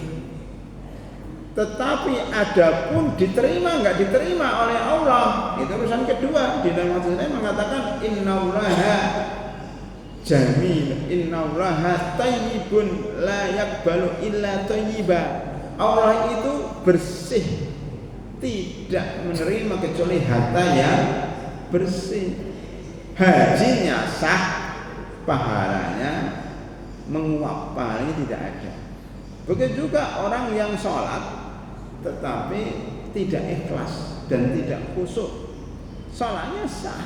Tetapi adapun diterima nggak diterima oleh Allah, itu urusan kedua. Di dalam hadis ini mengatakan innallaha jamil, innallaha thayyibun la yaqbalu illa thayyiba. Allah itu bersih, tidak menerima kecuali harta yang bersih. Hajinya sah, pahalanya menguap, pahalanya tidak ada. Begitu juga orang yang sholat tetapi tidak ikhlas dan tidak khusyuk, sholatnya sah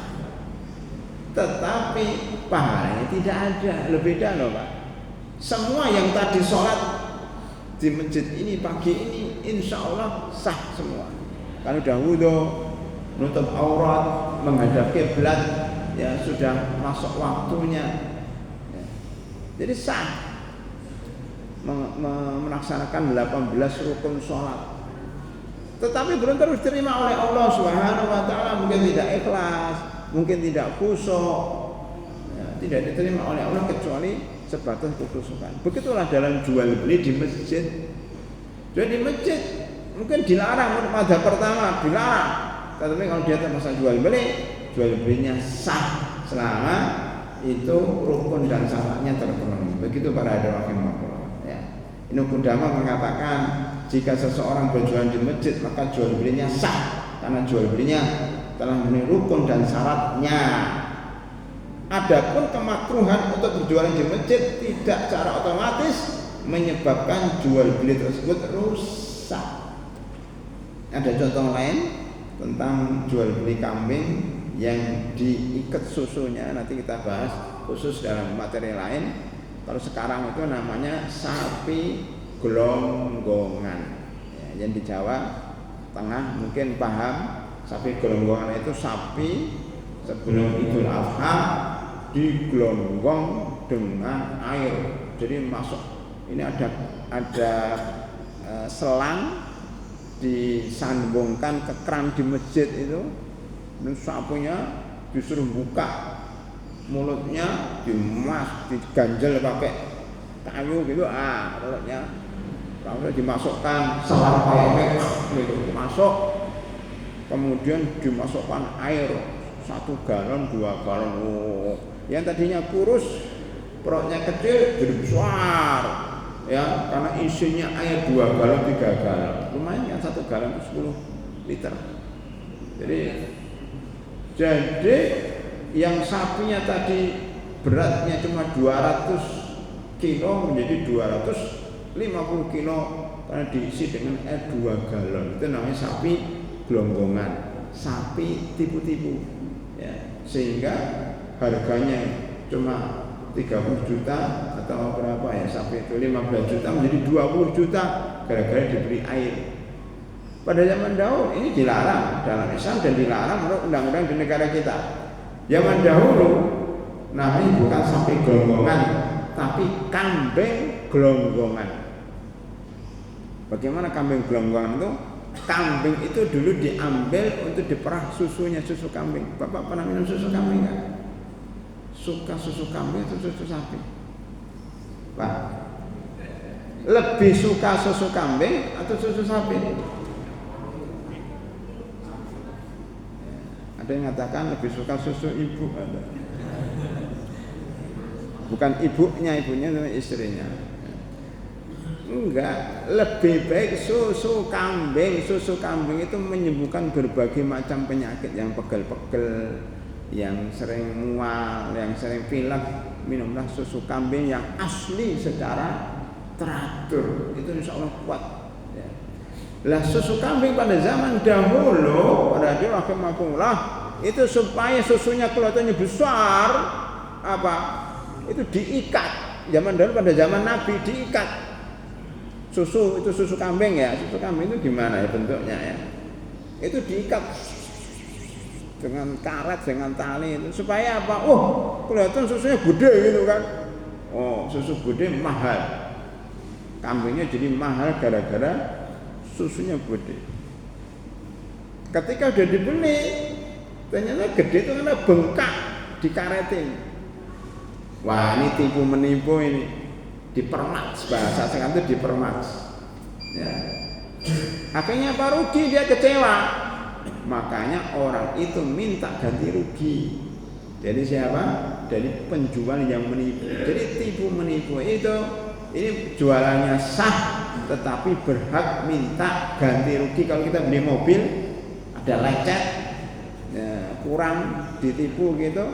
tetapi pahalanya tidak ada. Lebih beda loh Pak. Semua yang tadi sholat di masjid ini pagi ini insya Allah sah semua. Kalau udah wudu, nutup aurat, menghadap kiblat, ya sudah masuk waktunya, ya. Jadi sah melaksanakan 18 rukun sholat. Tetapi belum terus diterima oleh Allah Subhanahu wa taala, mungkin tidak ikhlas, mungkin tidak khusyuk, ya, tidak diterima oleh Allah kecuali sebatas kekhusyukan. Begitulah dalam jual beli di masjid. Jadi di masjid mungkin dilarang pada pertama, dilarang. Tetapi kalau dia terpaksa jual belinya sah selama itu rukun dan syaratnya terpenuhi. Begitu para hadirin rahimakumullah. Ya. Ibnu Qudamah mengatakan jika seseorang berjualan di masjid maka jual belinya sah karena jual belinya telah memenuhi rukun dan syaratnya. Adapun kemakruhan untuk berjualan di masjid tidak secara otomatis menyebabkan jual beli tersebut rusak. Ada contoh lain tentang jual beli kambing yang diikat susunya, nanti kita bahas khusus dalam materi lain. Kalau sekarang itu namanya sapi gelonggongan, ya, yang di Jawa Tengah mungkin paham. Sapi gelonggongan itu sapi sebelum Idul Adha digelonggong dengan air. Jadi masuk, ini ada selang disambungkan ke keran di masjid itu, dan sapinya disuruh buka mulutnya, dimas, diganjel pakai kayu gitu, mulutnya Kalau dimasukkan selang kayak gitu, masuk, kemudian dimasukkan air 1 galon 2 galon. Yang tadinya kurus, perutnya kecil jadi besar, ya, karena isinya air 2 galon 3 galon. Lumayan kan 1 galon itu 10 liter. Jadi yang sapinya tadi beratnya cuma 200 kilo menjadi 250 kilo karena diisi dengan air 2 galon. Itu namanya sapi gelonggongan, sapi tipu-tipu, ya. Sehingga harganya cuma 30 juta atau berapa ya, sapi itu 15 juta menjadi 20 juta gara-gara diberi air. Pada zaman dahulu ini dilarang dalam Islam dan dilarang menurut undang-undang di negara kita. Zaman dahulu namanya bukan sapi gelonggongan, tapi kambing gelonggongan. Bagaimana kambing gelonggongan itu? Kambing itu dulu diambil untuk diperah susunya, susu kambing. Bapak pernah minum susu kambing nggak? Suka susu kambing atau susu sapi? Pak, lebih suka susu kambing atau susu sapi? Ada yang mengatakan lebih suka susu ibu, ada. Bukan ibunya itu istrinya. Enggak, lebih baik susu kambing. Susu kambing itu menyembuhkan berbagai macam penyakit, yang pegel-pegel, yang sering mual, yang sering pilek. Minumlah susu kambing yang asli secara teratur, itu insya Allah kuat, ya. Lah susu kambing pada zaman dahulu, pada rahimahullah, itu supaya susunya kelihatannya besar, apa? Itu diikat. Zaman dahulu pada zaman Nabi diikat. Susu itu susu kambing ya. Susu kambing itu gimana ya bentuknya ya? Itu diikat dengan karet, dengan tali itu supaya apa? Oh, kelihatan susunya gede gitu kan. Oh, susu gede mahal. Kambingnya jadi mahal gara-gara susunya gede. Ketika udah dibeli, ternyata gede itu karena bengkak dikaretin. Wah, ini tipu menipu ini, dipermaks, bahasa sekarang itu dipermaks. Ya. Akhirnya apa, rugi, dia kecewa. Makanya orang itu minta ganti rugi. Dari siapa? Dari penjual yang menipu. Jadi tipu menipu itu, ini jualannya sah, tetapi berhak minta ganti rugi. Kalau kita beli mobil ada lecet, ya, kurang, ditipu gitu,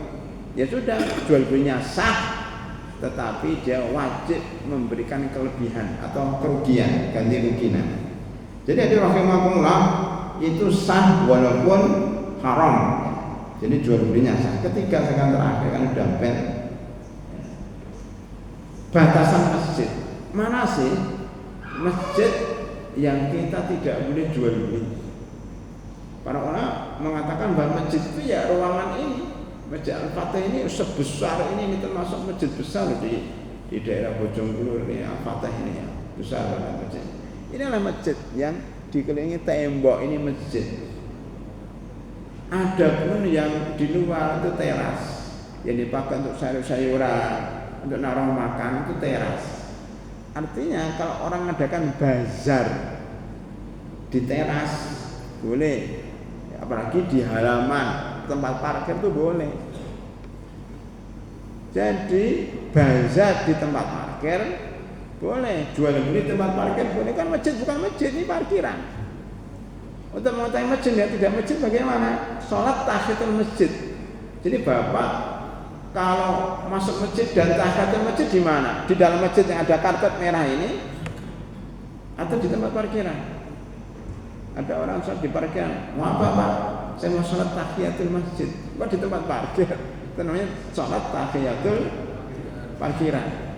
ya sudah, jual belinya sah, tetapi dia wajib memberikan kelebihan atau kerugian, ganti rugi. Jadi ada rahimahullah, itu sah walaupun haram. Jadi jual belinya sah. Ketiga sekarang terakhir kan udah bel. Batasan masjid, mana sih masjid yang kita tidak boleh jual beli? Para ulama mengatakan bahwa masjid itu ya ruangan ini, Masjid Al-Fatih ini sebesar ini termasuk masjid besar di daerah Bojonggede ini, Al-Fatih ini ya, besar banget masjid. Ini adalah masjid yang dikelilingi tembok, ini masjid. Ada pun yang di luar itu teras, yang dipakai untuk sayur-sayuran, untuk naruh makan itu teras. Artinya kalau orang mengadakan bazar di teras boleh, apalagi di halaman tempat parkir itu boleh. Jadi bazar di tempat parkir boleh, jual beli tempat parkir boleh, kan masjid bukan masjid, ini parkiran. Untuk mengetahui masjid ya tidak masjid bagaimana? Sholat tahiyatul masjid. Jadi Bapak kalau masuk masjid dan tahiyatul masjid di mana? Di dalam masjid yang ada karpet merah ini atau di tempat parkiran? Ada orang sholat di parkiran, mau apa Pak? Saya mau sholat tahiyatul masjid. Kok di tempat parkir? Itu namanya sholat tahiyatul parkiran.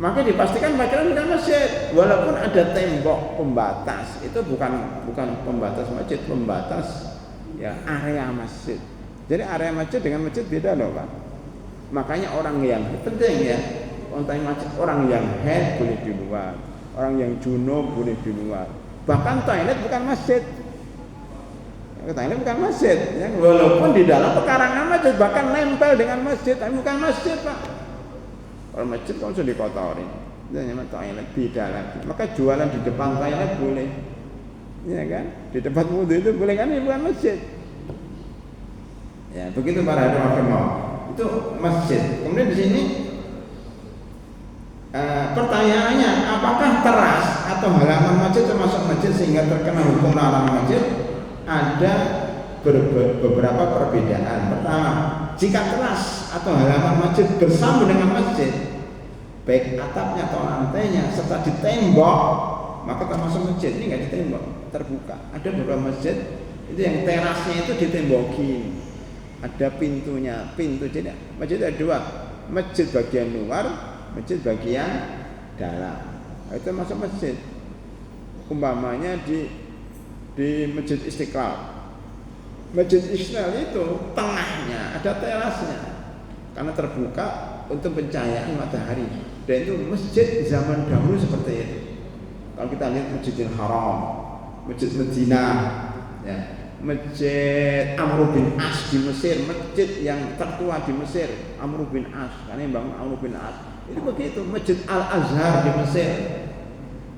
Maka dipastikan parkiran bukan masjid, walaupun ada tembok pembatas, itu bukan pembatas masjid, pembatas ya area masjid. Jadi area masjid dengan masjid beda loh Pak. Makanya orang yang penting ya, orang yang haid boleh di luar, orang yang junub boleh di luar. Bahkan toilet bukan masjid. Toilet bukan masjid, ya. Walaupun di dalam pekarangan masjid, bahkan nempel dengan masjid, tapi bukan masjid Pak. Kalau masjid kan sudah dikotori. Dan yang toilet beda lagi. Maka jualan di depan toilet boleh, ya kan? Di tempat wudhu itu boleh kan? Ini bukan masjid. Ya, begitu para hadirin itu masjid. Kemudian di sini pertanyaannya, apakah teras atau halaman masjid termasuk masjid sehingga terkena hukum larang masjid? Ada beberapa perbedaan. Pertama, jika teras atau halaman masjid bersambung dengan masjid, baik atapnya atau lantainya serta ditembok, maka termasuk masjid. Ini nggak ditembok, terbuka. Ada beberapa masjid itu yang terasnya itu ditemboki, ada pintunya, jadi masjid ada dua, masjid bagian luar, masjid bagian dalam. Itu masuk masjid. Umpamanya di Masjid Istiqlal. Masjid Istiqlal itu tengahnya ada terasnya karena terbuka untuk pencahayaan matahari. Dan itu masjid zaman dahulu seperti itu. Kalau kita lihat Masjidil Haram, Masjid Madinah, ya, Masjid Amr bin As di Mesir, masjid yang tertua di Mesir, Amr bin As, karena yang bangun Amr bin As. Itu begitu, Masjid Al-Azhar di Mesir,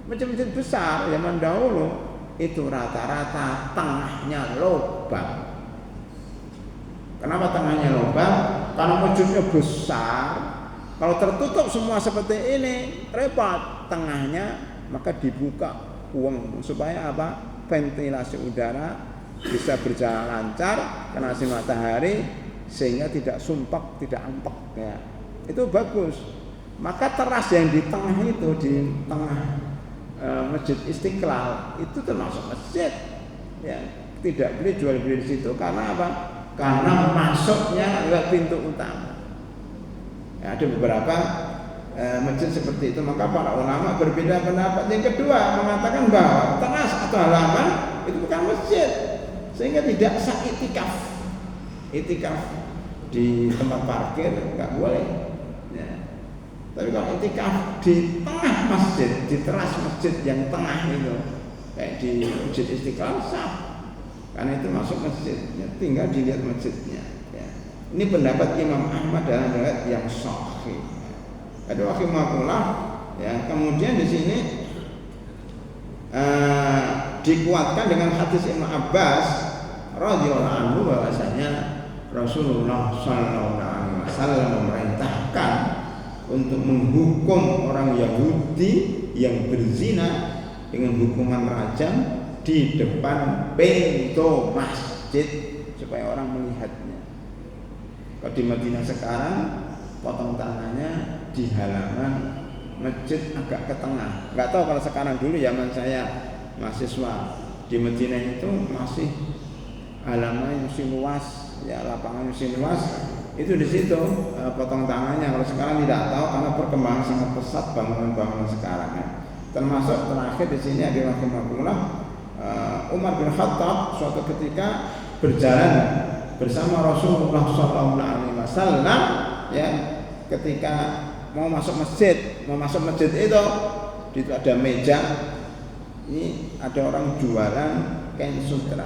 masjid-masjid besar zaman dahulu itu rata-rata tengahnya lubang. Kenapa tengahnya lubang? Karena masjidnya besar. Kalau tertutup semua seperti ini, repot. Tengahnya maka dibuka uang supaya apa? Ventilasi udara bisa berjalan lancar, kena sinar matahari sehingga tidak sumpek, tidak ampek ya. Itu bagus. Maka teras yang di tengah itu, di tengah Masjid Istiqlal itu termasuk masjid. Ya, tidak boleh jual beli di situ karena apa? Karena masuknya lewat pintu utama. Ya, ada beberapa masjid seperti itu. Maka para ulama berbeda pendapat. Yang kedua mengatakan bahwa teras atau halaman itu bukan masjid, sehingga tidak sah itikaf. Itikaf di tempat parkir nggak boleh. Ya. Tapi kalau itikaf di tengah masjid, di teras masjid yang tengah itu, kayak di Masjid Istiqlal sah, karena itu masuk masjid. Ya, tinggal dilihat masjidnya. Ya. Ini pendapat Imam Ahmad dalam riwayat yang sahih. Ada rahimahullah. Ya, kemudian di sini dikuatkan dengan hadis Ibnu Abbas radhiyallahu anhu bahwasanya Rasulullah sallallahu alaihi wasallam memerintahkan untuk menghukum orang Yahudi yang berzina dengan hukuman rajam di depan pintu masjid supaya orang melihatnya. Kalau di Madinah sekarang potong tangannya di halaman masjid agak ke tengah. Nggak tahu kalau sekarang, dulu zaman saya mahasiswa di Madinah itu masih halaman masih luas, ya lapangan masih luas. Itu di situ potong tangannya. Kalau sekarang tidak tahu karena perkembangan sangat pesat bangunan-bangunan sekarang. Ya. Termasuk terakhir di sini adalah Umar bin Khattab suatu ketika berjalan bersama Rasulullah SAW, ya, ketika mau masuk masjid itu ada meja. Ini ada orang jualan kain sutra.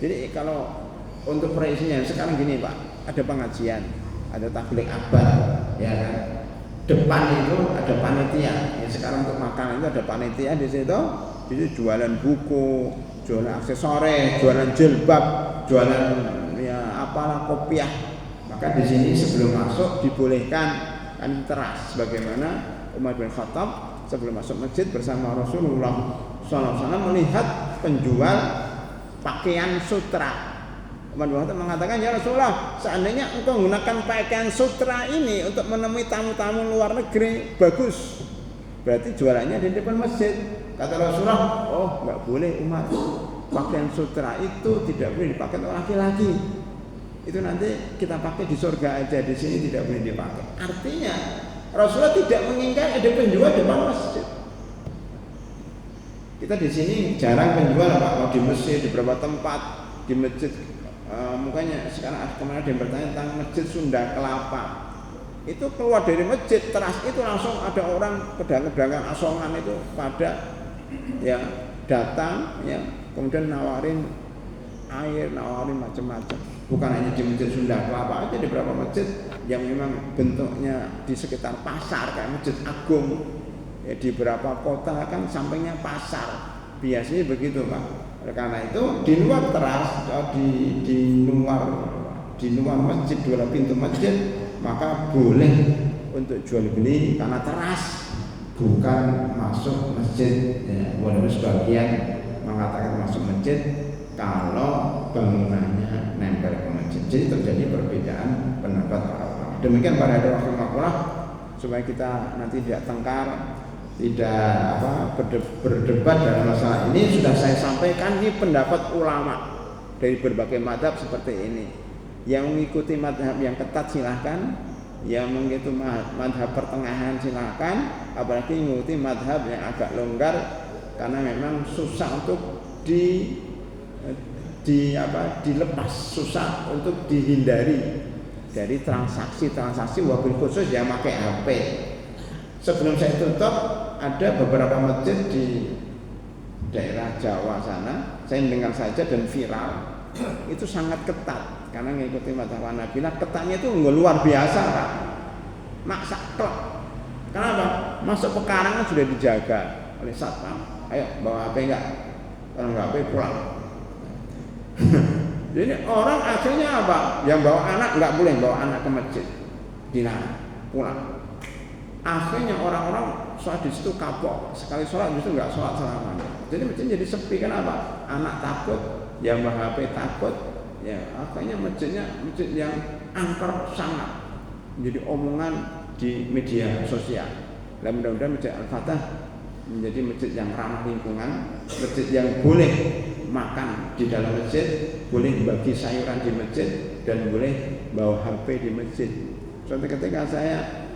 Jadi kalau untuk perizinan sekarang gini Pak, ada pengajian, ada tabligh akbar, ya kan. Depan itu ada panitia. Ya, sekarang untuk makanan itu ada panitia di situ. Jadi jualan buku, jualan aksesoris, jualan jilbab, jualan ya apalah kopiah. Maka di sini sebelum masuk dibolehkan kan teras, sebagaimana Umar bin Khattab sebelum masuk masjid bersama Rasulullah SAW melihat penjual pakaian sutra. Umar bin Khattab mengatakan, ya Rasulullah, seandainya engkau menggunakan pakaian sutra ini untuk menemui tamu-tamu luar negeri, bagus. Berarti jualannya di depan masjid. Kata Rasulullah, oh nggak boleh Umar, pakaian sutra itu tidak boleh dipakai oleh laki-laki. Itu nanti kita pakai di surga aja, di sini tidak boleh dipakai. Artinya Rasulullah tidak menginginkan ada penjual depan masjid. Kita di sini jarang penjual Pak, mau di masjid, di beberapa tempat, di masjid. Mukanya sekarang kemarin ada yang bertanya tentang masjid Sunda Kelapa. Itu keluar dari masjid, teras itu langsung ada orang pedagang-pedagang asongan itu pada ya datang, ya kemudian nawarin air, nawarin macam-macam. Bukan hanya di masjid Sunda Kelapa aja, di beberapa masjid yang memang bentuknya di sekitar pasar kayak Masjid Agung, di beberapa kota kan sampingnya pasar, biasanya begitu Pak. Karena itu di luar teras, di luar masjid, di luar pintu masjid, maka boleh untuk jual beli karena teras, bukan masuk masjid. Ya, walaupun sebagian mengatakan masuk masjid kalau bangunannya nempel ke masjid. Jadi terjadi perbedaan pendapat para ulama. Demikian para hadirin rahimakumullah, supaya kita nanti tidak tengkar, tidak berdebat dalam masalah ini. Sudah saya sampaikan, ini pendapat ulama dari berbagai mazhab seperti ini. Yang mengikuti mazhab yang ketat silahkan, yang mengikuti mazhab pertengahan silahkan, apalagi mengikuti mazhab yang agak longgar, karena memang susah untuk dilepas, susah untuk dihindari dari transaksi wabil khusus yang pakai HP. Sebelum saya tutup, ada beberapa masjid di daerah Jawa sana, saya mendengar saja dan viral, itu sangat ketat karena mengikuti mazhab Hanabilah. Ketatnya itu luar biasa Pak, maksa klop. Kenapa? Masuk pekarangan sudah dijaga oleh satpam. Ayo bawa HP enggak? Kalau enggak HP pulang. Jadi orang akhirnya apa? Yang bawa anak enggak boleh bawa anak ke masjid, dilarang pulang. Akhirnya orang-orang sholat di situ kapok, sekali sholat di situ enggak sholat selamanya. Jadi masjid jadi sepi. Kenapa? Anak takut, yang bawa HP takut. Ya akhirnya masjid yang angker sangat, menjadi omongan di media sosial. Dan mudah-mudahan Masjid Al-Fatah menjadi masjid yang ramah lingkungan, masjid yang boleh makan di dalam masjid, boleh bagi sayuran di masjid, dan boleh bawa HP di masjid. Suatu ketika saya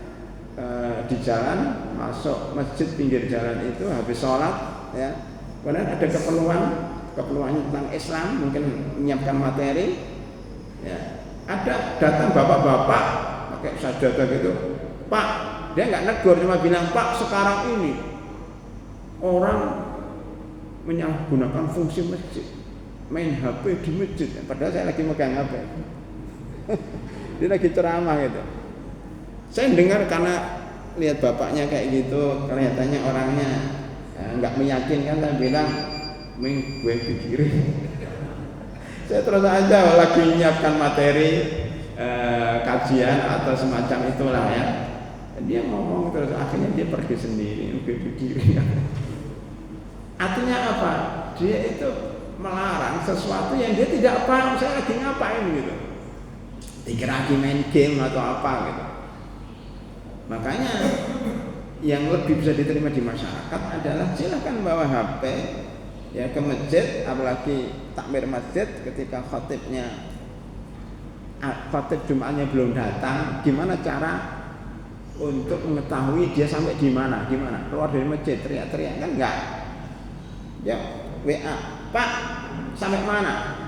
di jalan, masuk masjid pinggir jalan itu habis sholat, ya, kemudian ada keperluan tentang Islam, mungkin menyiapkan materi, ya, ada datang bapak-bapak pakai sajadah gitu, Pak, dia nggak negur, cuma bilang, Pak, sekarang ini orang menyalahgunakan fungsi masjid, main HP di masjid, padahal saya lagi megang HP. Dia lagi ceramah gitu. Saya dengar karena lihat bapaknya kayak gitu, kelihatannya orangnya nggak meyakinkan, saya bilang, Ming, gue pikirin. Saya terus aja lagi menyiapkan materi kajian atau semacam itulah ya. Dia ngomong terus, akhirnya dia pergi sendiri, gue pikirin. Artinya apa? Dia itu melarang sesuatu yang dia tidak paham. Saya lagi ngapain gitu? Dikira lagi main game atau apa gitu. Makanya yang lebih bisa diterima di masyarakat adalah silakan bawa HP ya ke masjid, apalagi takmir masjid ketika khatib Jumatnya belum datang. Gimana cara untuk mengetahui dia sampai di mana? Gimana? Keluar dari masjid teriak-teriak kan enggak? Ya, WA, Pak, sampai mana?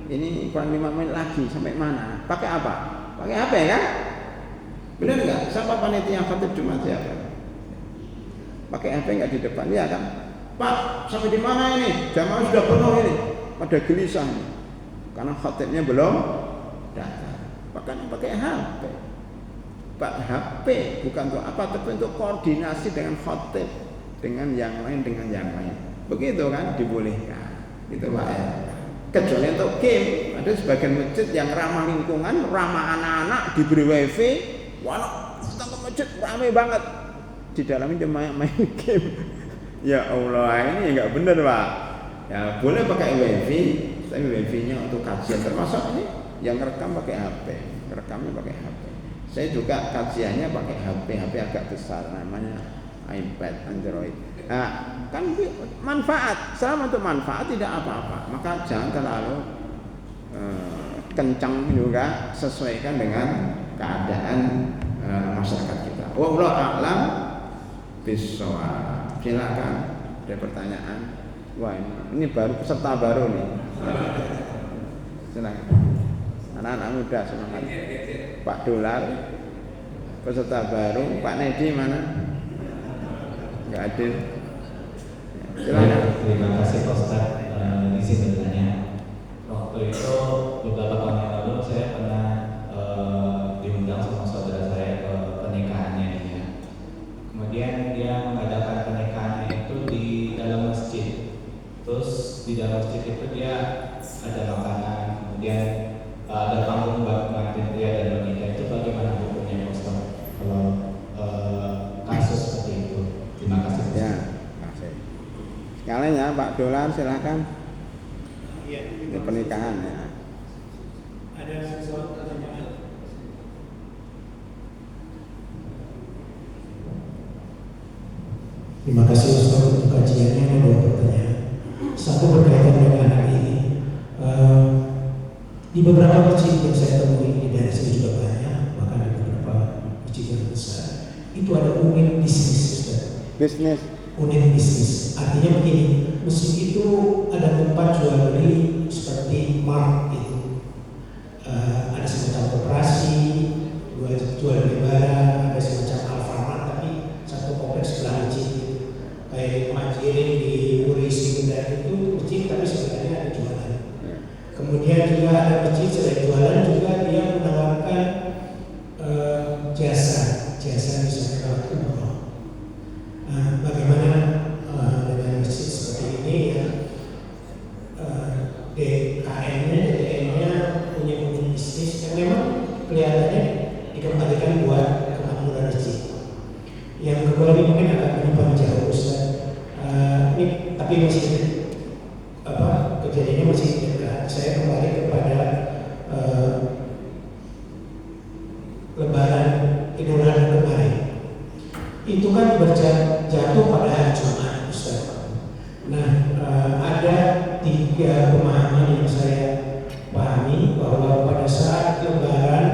Ini kurang 5 menit lagi, sampai mana? Pakai apa? Pakai HP kan? Benar nggak? Siapa panitia khatib Jumat siapa? Pakai HP nggak di depan? Ya kan? Pak, sampai di mana ini? Jamaah sudah penuh ini, pada gelisah nih, karena khatibnya belum datang. Bahkan pakai HP. Pak, HP bukan untuk apa, tapi untuk koordinasi dengan khatib, dengan yang lain. Begitu kan, dibolehkan. Gitu Pak ya. Kecuali untuk game, ada sebagian masjid yang ramah lingkungan, ramah anak-anak, diberi wifi, wah, datang ke masjid ramai banget, di dalamnya cuma main game. Ya Allah, ini nggak benar Pak. Ya boleh pakai wifi, tapi wifi-nya untuk kajian, termasuk ini yang rekam pakai HP, rekamnya pakai HP. Saya juga kajiannya pakai HP agak besar, namanya iPad Android. Nah, kan manfaat, selama untuk manfaat tidak apa-apa, maka jangan terlalu kencang juga, sesuaikan dengan keadaan masyarakat kita. Wallahu a'lam bishawab. Silakan, ada pertanyaan. Wah, ini baru peserta baru nih. Silakan. Anak-anak muda semangat. Pak Dolar, peserta baru. Pak Nedi mana? Enggak hadir. Terima kasih Pak Ustaz. Ini sih bertanya. Waktu itu beberapa tahun yang lalu saya pernah diundang sama saudara saya ke pernikahannya dia. Kemudian dia mengadakan Pak Dolar, silakan. Iya. Ini pernikahan ya. Ada sesuatu pertanyaan? Terima kasih Ustaz untuk kajiannya. Ada 2 pertanyaan. Satu berkaitan dengan anak ini. Di beberapa masjid yang saya temui di daerah sini juga banyak, bahkan di beberapa masjid yang besar, itu ada unit bisnis, Ustaz. Bisnis. Unit bisnis. Artinya begini, masjid itu ada tempat jual beli seperti mart itu. Ada semacam koperasi, jual beli barang, ada semacam Alfamart, tapi satu kompleks sebelah masjid. Kayak Majirin di Puri Sindar itu masjid, tapi sebenarnya ada jualan. Kemudian juga ada masjid selain jualan juga dia menawarkan jasa misalnya kalau umroh. Bagaimana dengan masjid seperti ini ya, DKM-nya, DTM-nya punya unit bisnis yang memang kelihatannya dikembalikan buat kemakmuran masjid. Yang kedua ini mungkin agak menyimpang jauh Ustaz. Ini tapi masih kejadiannya masih dekat. Saya kembali kepada Lebaran Idul Adha kemarin. Itu kan jatuh pada hari Jumat, Ustaz. Nah, ada 3 pemahaman yang saya pahami bahwa pada saat Lebaran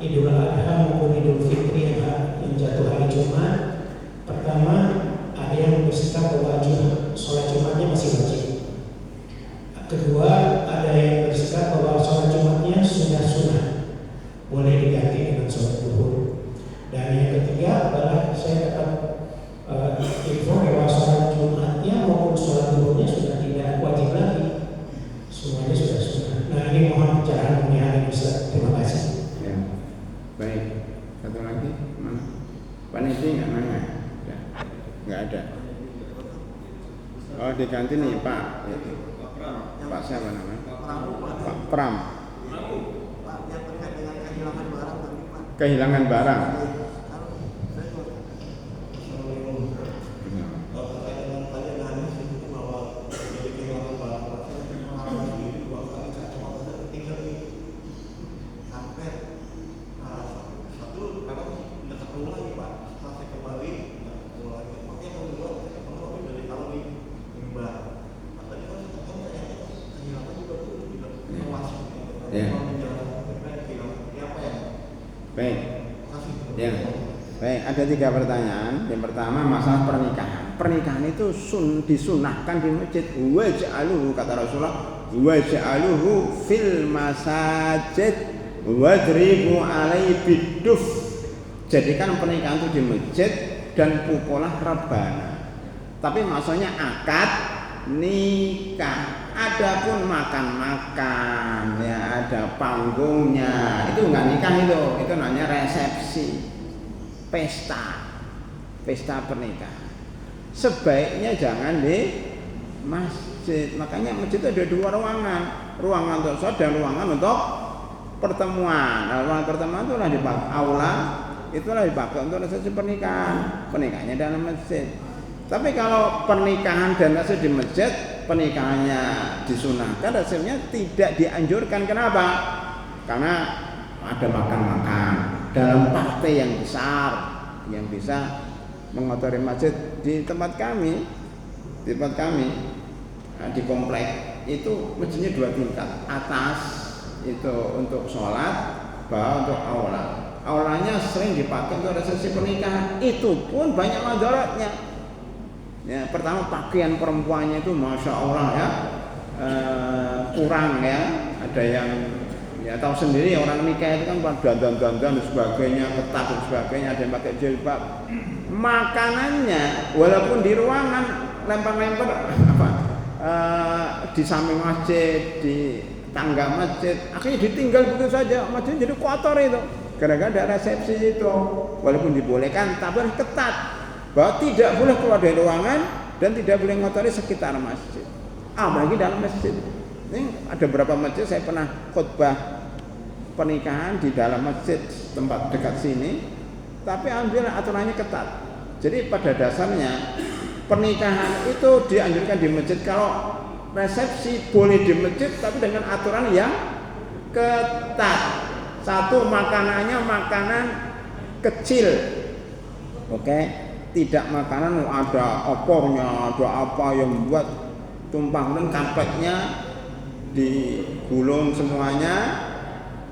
Idul Adha maupun Idul Fitri yang jatuh hari Jumat, pertama ada yang bersikap bahwa sholat Jumatnya masih wajib. Kedua, ada yang bersikap bahwa sholat Jumatnya sunnah, boleh diganti dengan sholat duhur. Dan yang ketiga adalah saya dapat info bahwa sholat Jumatnya maupun sholat duhurnya sudah tidak wajib lagi, semuanya sudah sunnah. Nah, ini mohon pencerahan mengenai Ustaz. Terima kasih. Ya. Baik. Satu lagi mana? Panitia nggak nanya? Ya. Nggak ada. Oh, diganti nih Pak. Pak siapa namanya? Pak Pram. Pak, yang terkait dengan kehilangan barang tadi Pak. Kehilangan barang. Ya. Baik. Ya. Baik, ada 3 pertanyaan. Yang pertama masalah pernikahan. Pernikahan itu disunahkan di masjid. Waj'aluhu kata Rasulullah, waj'aluhu fil masajid wadribu alaihi biduf. Jadikan pernikahan itu di masjid dan pukulah rebana. Tapi maksudnya akad nikah. Adapun makan-makan ya ada panggungnya, itu enggak nikah, itu namanya resepsi, pesta pernikahan. Sebaiknya jangan di masjid. Makanya masjid itu ada 2 ruangan untuk sholat dan ruangan untuk pertemuan. Nah, ruangan pertemuan itulah dipakai aula, itulah dipakai untuk resepsi pernikahannya dalam masjid. Tapi kalau pernikahan dan resepsi di masjid, pernikahannya disunahkan, resepsinya tidak dianjurkan. Kenapa? Karena ada makan-makan dalam partai yang besar yang bisa mengotori masjid. Di tempat kami di komplek itu masjidnya 2 tingkat. Atas itu untuk sholat, bawah untuk aula. Aulanya sering dipakai untuk resepsi pernikahan. Itu pun banyak madaratnya. Ya, pertama pakaian perempuannya itu masya Allah ya kurang ya. Ada yang ya tahu sendiri orang nikah itu kan dandan dan sebagainya, ketat dan sebagainya, ada yang pakai jilbab. Makanannya walaupun di ruangan lempar-lempar di samping masjid, di tangga masjid, akhirnya ditinggal begitu saja, masjid jadi kotor itu. Gara-gara ada resepsi itu, walaupun dibolehkan tapi harus ketat. Bahwa tidak boleh keluar dari ruangan dan tidak boleh ngotori sekitar masjid. Apalagi dalam masjid. Ini ada beberapa masjid saya pernah khutbah pernikahan di dalam masjid tempat dekat sini, tapi alhamdulillah aturannya ketat. Jadi pada dasarnya pernikahan itu dianjurkan di masjid. Kalau resepsi boleh di masjid tapi dengan aturan yang ketat. Satu, makanannya makanan kecil, oke, tidak makanan ada opornya, ada apa yang buat tumpah dan karpetnya digulung semuanya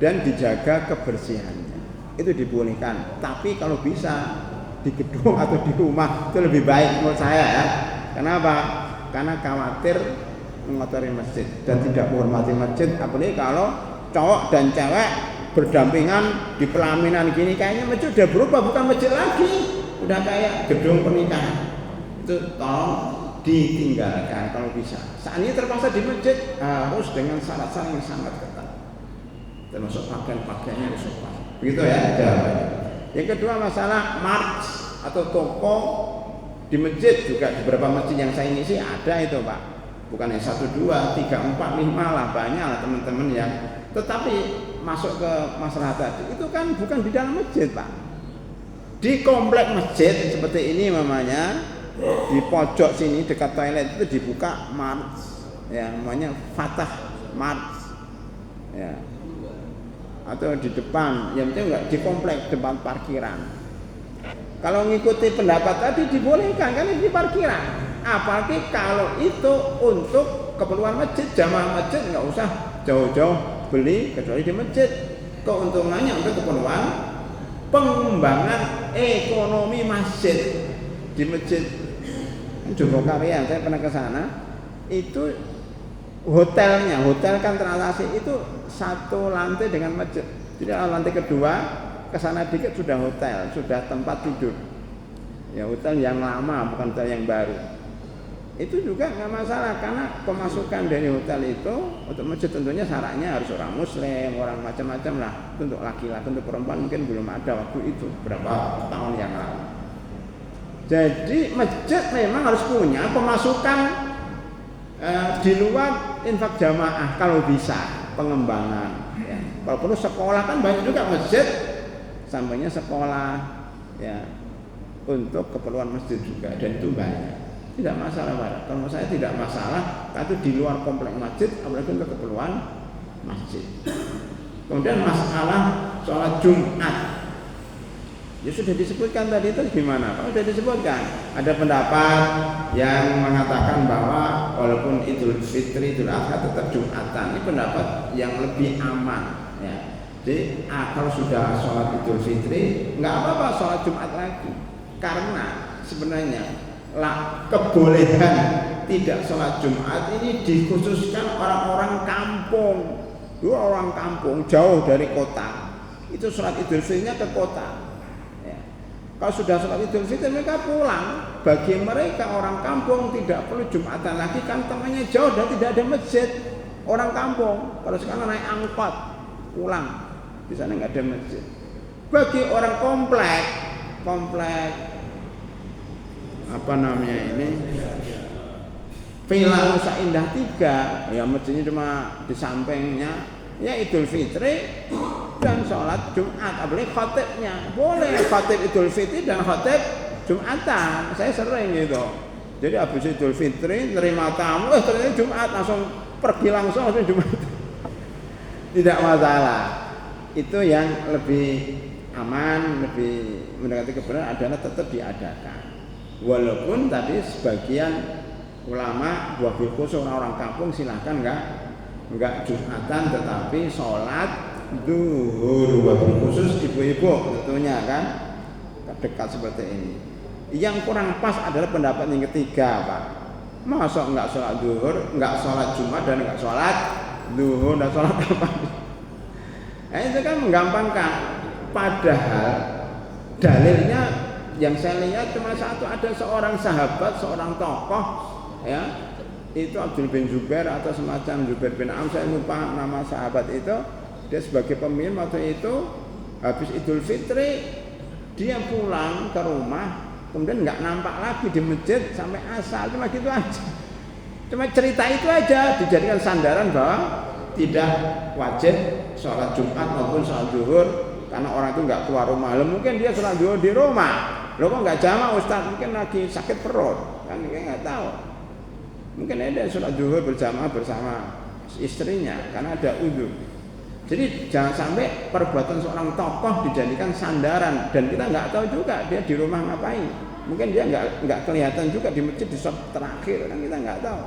dan dijaga kebersihannya. Itu dibolehkan. Tapi kalau bisa di gedung atau di rumah itu lebih baik menurut saya ya. Kenapa? Karena khawatir mengotori masjid dan tidak menghormati masjid. Apalagi kalau cowok dan cewek berdampingan di pelaminan gini, kayaknya masjid udah berubah, bukan masjid lagi, udah kayak gedung pernikahan. Itu tolong ditinggalkan kalau bisa. Saat ini terpaksa di masjid harus dengan syarat-syarat yang sangat ketat, termasuk pakaian-pakaiannya harus sopan. Begitu ya. Yang kedua, masalah march atau toko di masjid juga di beberapa masjid yang saya ngisi ada itu Pak. Bukan yang 1, 2, 3, 4, 5 lah, banyak lah teman-teman yang. Tetapi masuk ke masalah tadi itu kan bukan di dalam masjid Pak. Di komplek masjid seperti ini mamanya, di pojok sini dekat toilet itu dibuka march, ya namanya Fatah march, ya. Atau di depan, yang penting enggak di komplek depan parkiran. Kalau mengikuti pendapat tadi dibolehkan kan di parkiran. Apalagi kalau itu untuk keperluan masjid, jamaah masjid nggak usah jauh-jauh beli kecuali di masjid. Keuntungannya untuk keperluan pengembangan ekonomi masjid di masjid. Jogokarian saya pernah ke sana, itu hotelnya, hotel kan transaksi itu 1 lantai dengan masjid. Jadi lantai kedua ke sana dikit sudah hotel, sudah tempat tidur. Ya hotel yang lama bukan hotel yang baru. Itu juga nggak masalah karena pemasukan dari hotel itu untuk masjid tentunya syaratnya harus orang muslim, orang macam-macam lah. Untuk laki-laki, untuk perempuan mungkin belum ada waktu itu berapa tahun yang lalu. Jadi masjid memang harus punya pemasukan di luar infak jamaah kalau bisa pengembangan. Ya. Kalau perlu sekolah kan banyak juga masjid, sampainya sekolah, ya untuk keperluan masjid juga dan itu banyak. Tidak masalah Pak. Kalau saya tidak masalah, itu di luar komplek masjid, apalagi untuk keperluan masjid. Kemudian masalah sholat Jumat, ya sudah disebutkan tadi itu gimana? Pak sudah disebutkan. Ada pendapat yang mengatakan bahwa walaupun Idul Fitri, Idul Adha tetap Jumatan. Ini pendapat yang lebih aman. Ya. Jadi kalau sudah sholat Idul Fitri, nggak apa-apa sholat Jumat lagi. Karena sebenarnya kebolehan tidak sholat Jumat ini dikhususkan orang-orang kampung. Orang kampung jauh dari kota itu sholat Idul Fitri-nya ke kota. Ya. Kalau sudah sholat Idul Fitri mereka pulang. Bagi mereka orang kampung tidak perlu Jumatan lagi kan temannya jauh dan tidak ada masjid. Orang kampung kalau sekarang naik angkot pulang di sana nggak ada masjid. Bagi orang komplek apa namanya ini Villa Nusa Indah 3 ya masjidnya cuma di sampingnya ya Idul Fitri dan sholat Jumat. Apalagi khotibnya boleh khotib Idul Fitri dan khotib Jumatan. Saya sering gitu. Jadi habis Idul Fitri nerima tamu ternyata Jumat langsung pergi langsung Jumat. Tidak masalah. Itu yang lebih aman, lebih mendekati kebenaran adalah tetap diadakan. Walaupun tadi sebagian ulama wabil khusus orang kampung silahkan enggak Jumatan tetapi sholat zuhur wabil khusus ibu-ibu tentunya kan dekat seperti ini. Yang kurang pas adalah pendapat yang ketiga Pak. Masa enggak sholat zuhur, enggak sholat Jumat dan enggak sholat zuhur dan sholat apa? Itu kan menggampangkan. Padahal dalilnya yang saya lihat cuma satu, ada seorang sahabat, seorang tokoh ya, itu Abdul bin Zubair atau semacam Zubair bin Am, saya lupa nama sahabat itu. Dia sebagai pemimpin waktu itu habis Idul Fitri dia pulang ke rumah, kemudian nggak nampak lagi di masjid sampai asar, cuma gitu aja. Cuma cerita itu aja dijadikan sandaran bahwa tidak wajib sholat Jumat maupun sholat zuhur karena orang itu nggak keluar rumah. Lalu mungkin dia sholat zuhur di rumah. Lo kok nggak jamaah Ustaz? Mungkin lagi sakit perut. kan kita nggak tahu. Mungkin ada sholat zuhur berjamaah bersama istrinya karena ada udzur. Jadi jangan sampai perbuatan seorang tokoh dijadikan sandaran dan kita nggak tahu juga dia di rumah ngapain. Mungkin dia nggak kelihatan juga di masjid di sholat terakhir, kan kita nggak tahu.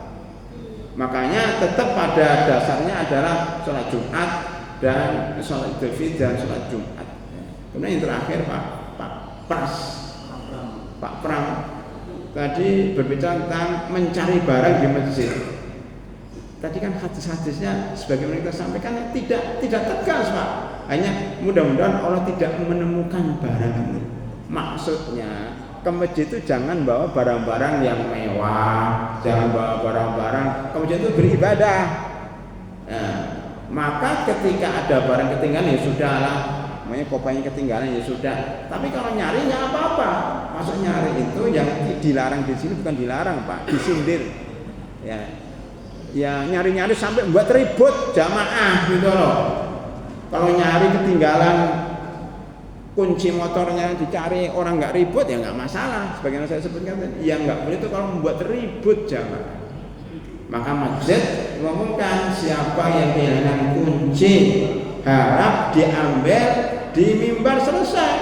Makanya tetap pada dasarnya adalah sholat Jumat dan sholat Idul Fitri dan sholat Jumat. Kemudian yang terakhir Pak Pram tadi berbicara tentang mencari barang di masjid. Tadi kan hadis-hadisnya sebagaimana kita sampaikan tidak tegas, Pak. Hanya mudah-mudahan Allah tidak menemukan barang ini. Maksudnya ke masjid itu jangan bawa barang-barang yang mewah, jangan bawa barang-barang ke masjid itu beribadah. Nah, maka ketika ada barang ketinggalan ya sudahlah, namanya kopanya ketinggalan ya sudah. Tapi kalau nyari nggak apa-apa. Maksud nyari itu yang dilarang di sini bukan dilarang, Pak, disindir. Ya nyari-nyari sampai buat ribut jamaah gitu loh. Kalau nyari ketinggalan kunci motornya dicari orang nggak ribut ya nggak masalah. Sebagaimana saya sebutkan tadi, yang nggak boleh itu kalau membuat ribut jamaah. Maka masjid mengumumkan siapa yang kehilangan kunci harap diambil di mimbar selesai.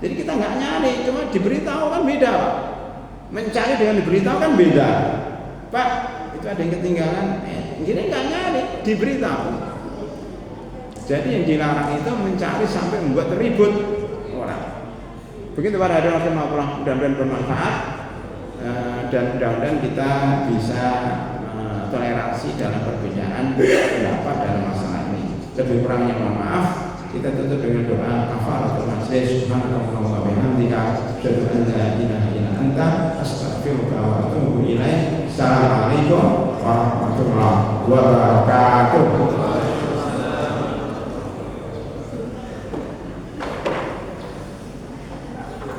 Jadi kita nggak nyari, cuma diberitahu kan beda, Pak. Mencari dengan diberitahu kan beda, Pak. Itu ada yang ketinggalan, ini nggak nyari, diberitahu. Jadi yang dilarang itu mencari sampai membuat ribut orang. Begitu para hadirin rahimakumullah, mudah-mudahan bermanfaat dan mudah-mudahan kita bisa toleransi dalam perbedaan pendapat dalam masalah ini. Lebih kurangnya mohon maaf. Kita tutup dengan doa kafaratul majlis. Subhanakallahumma wa bihamdika asyhadu an la ilaha illa anta astaghfiruka wa atubu ilaik. Assalamualaikum warahmatullahi wabarakatuh.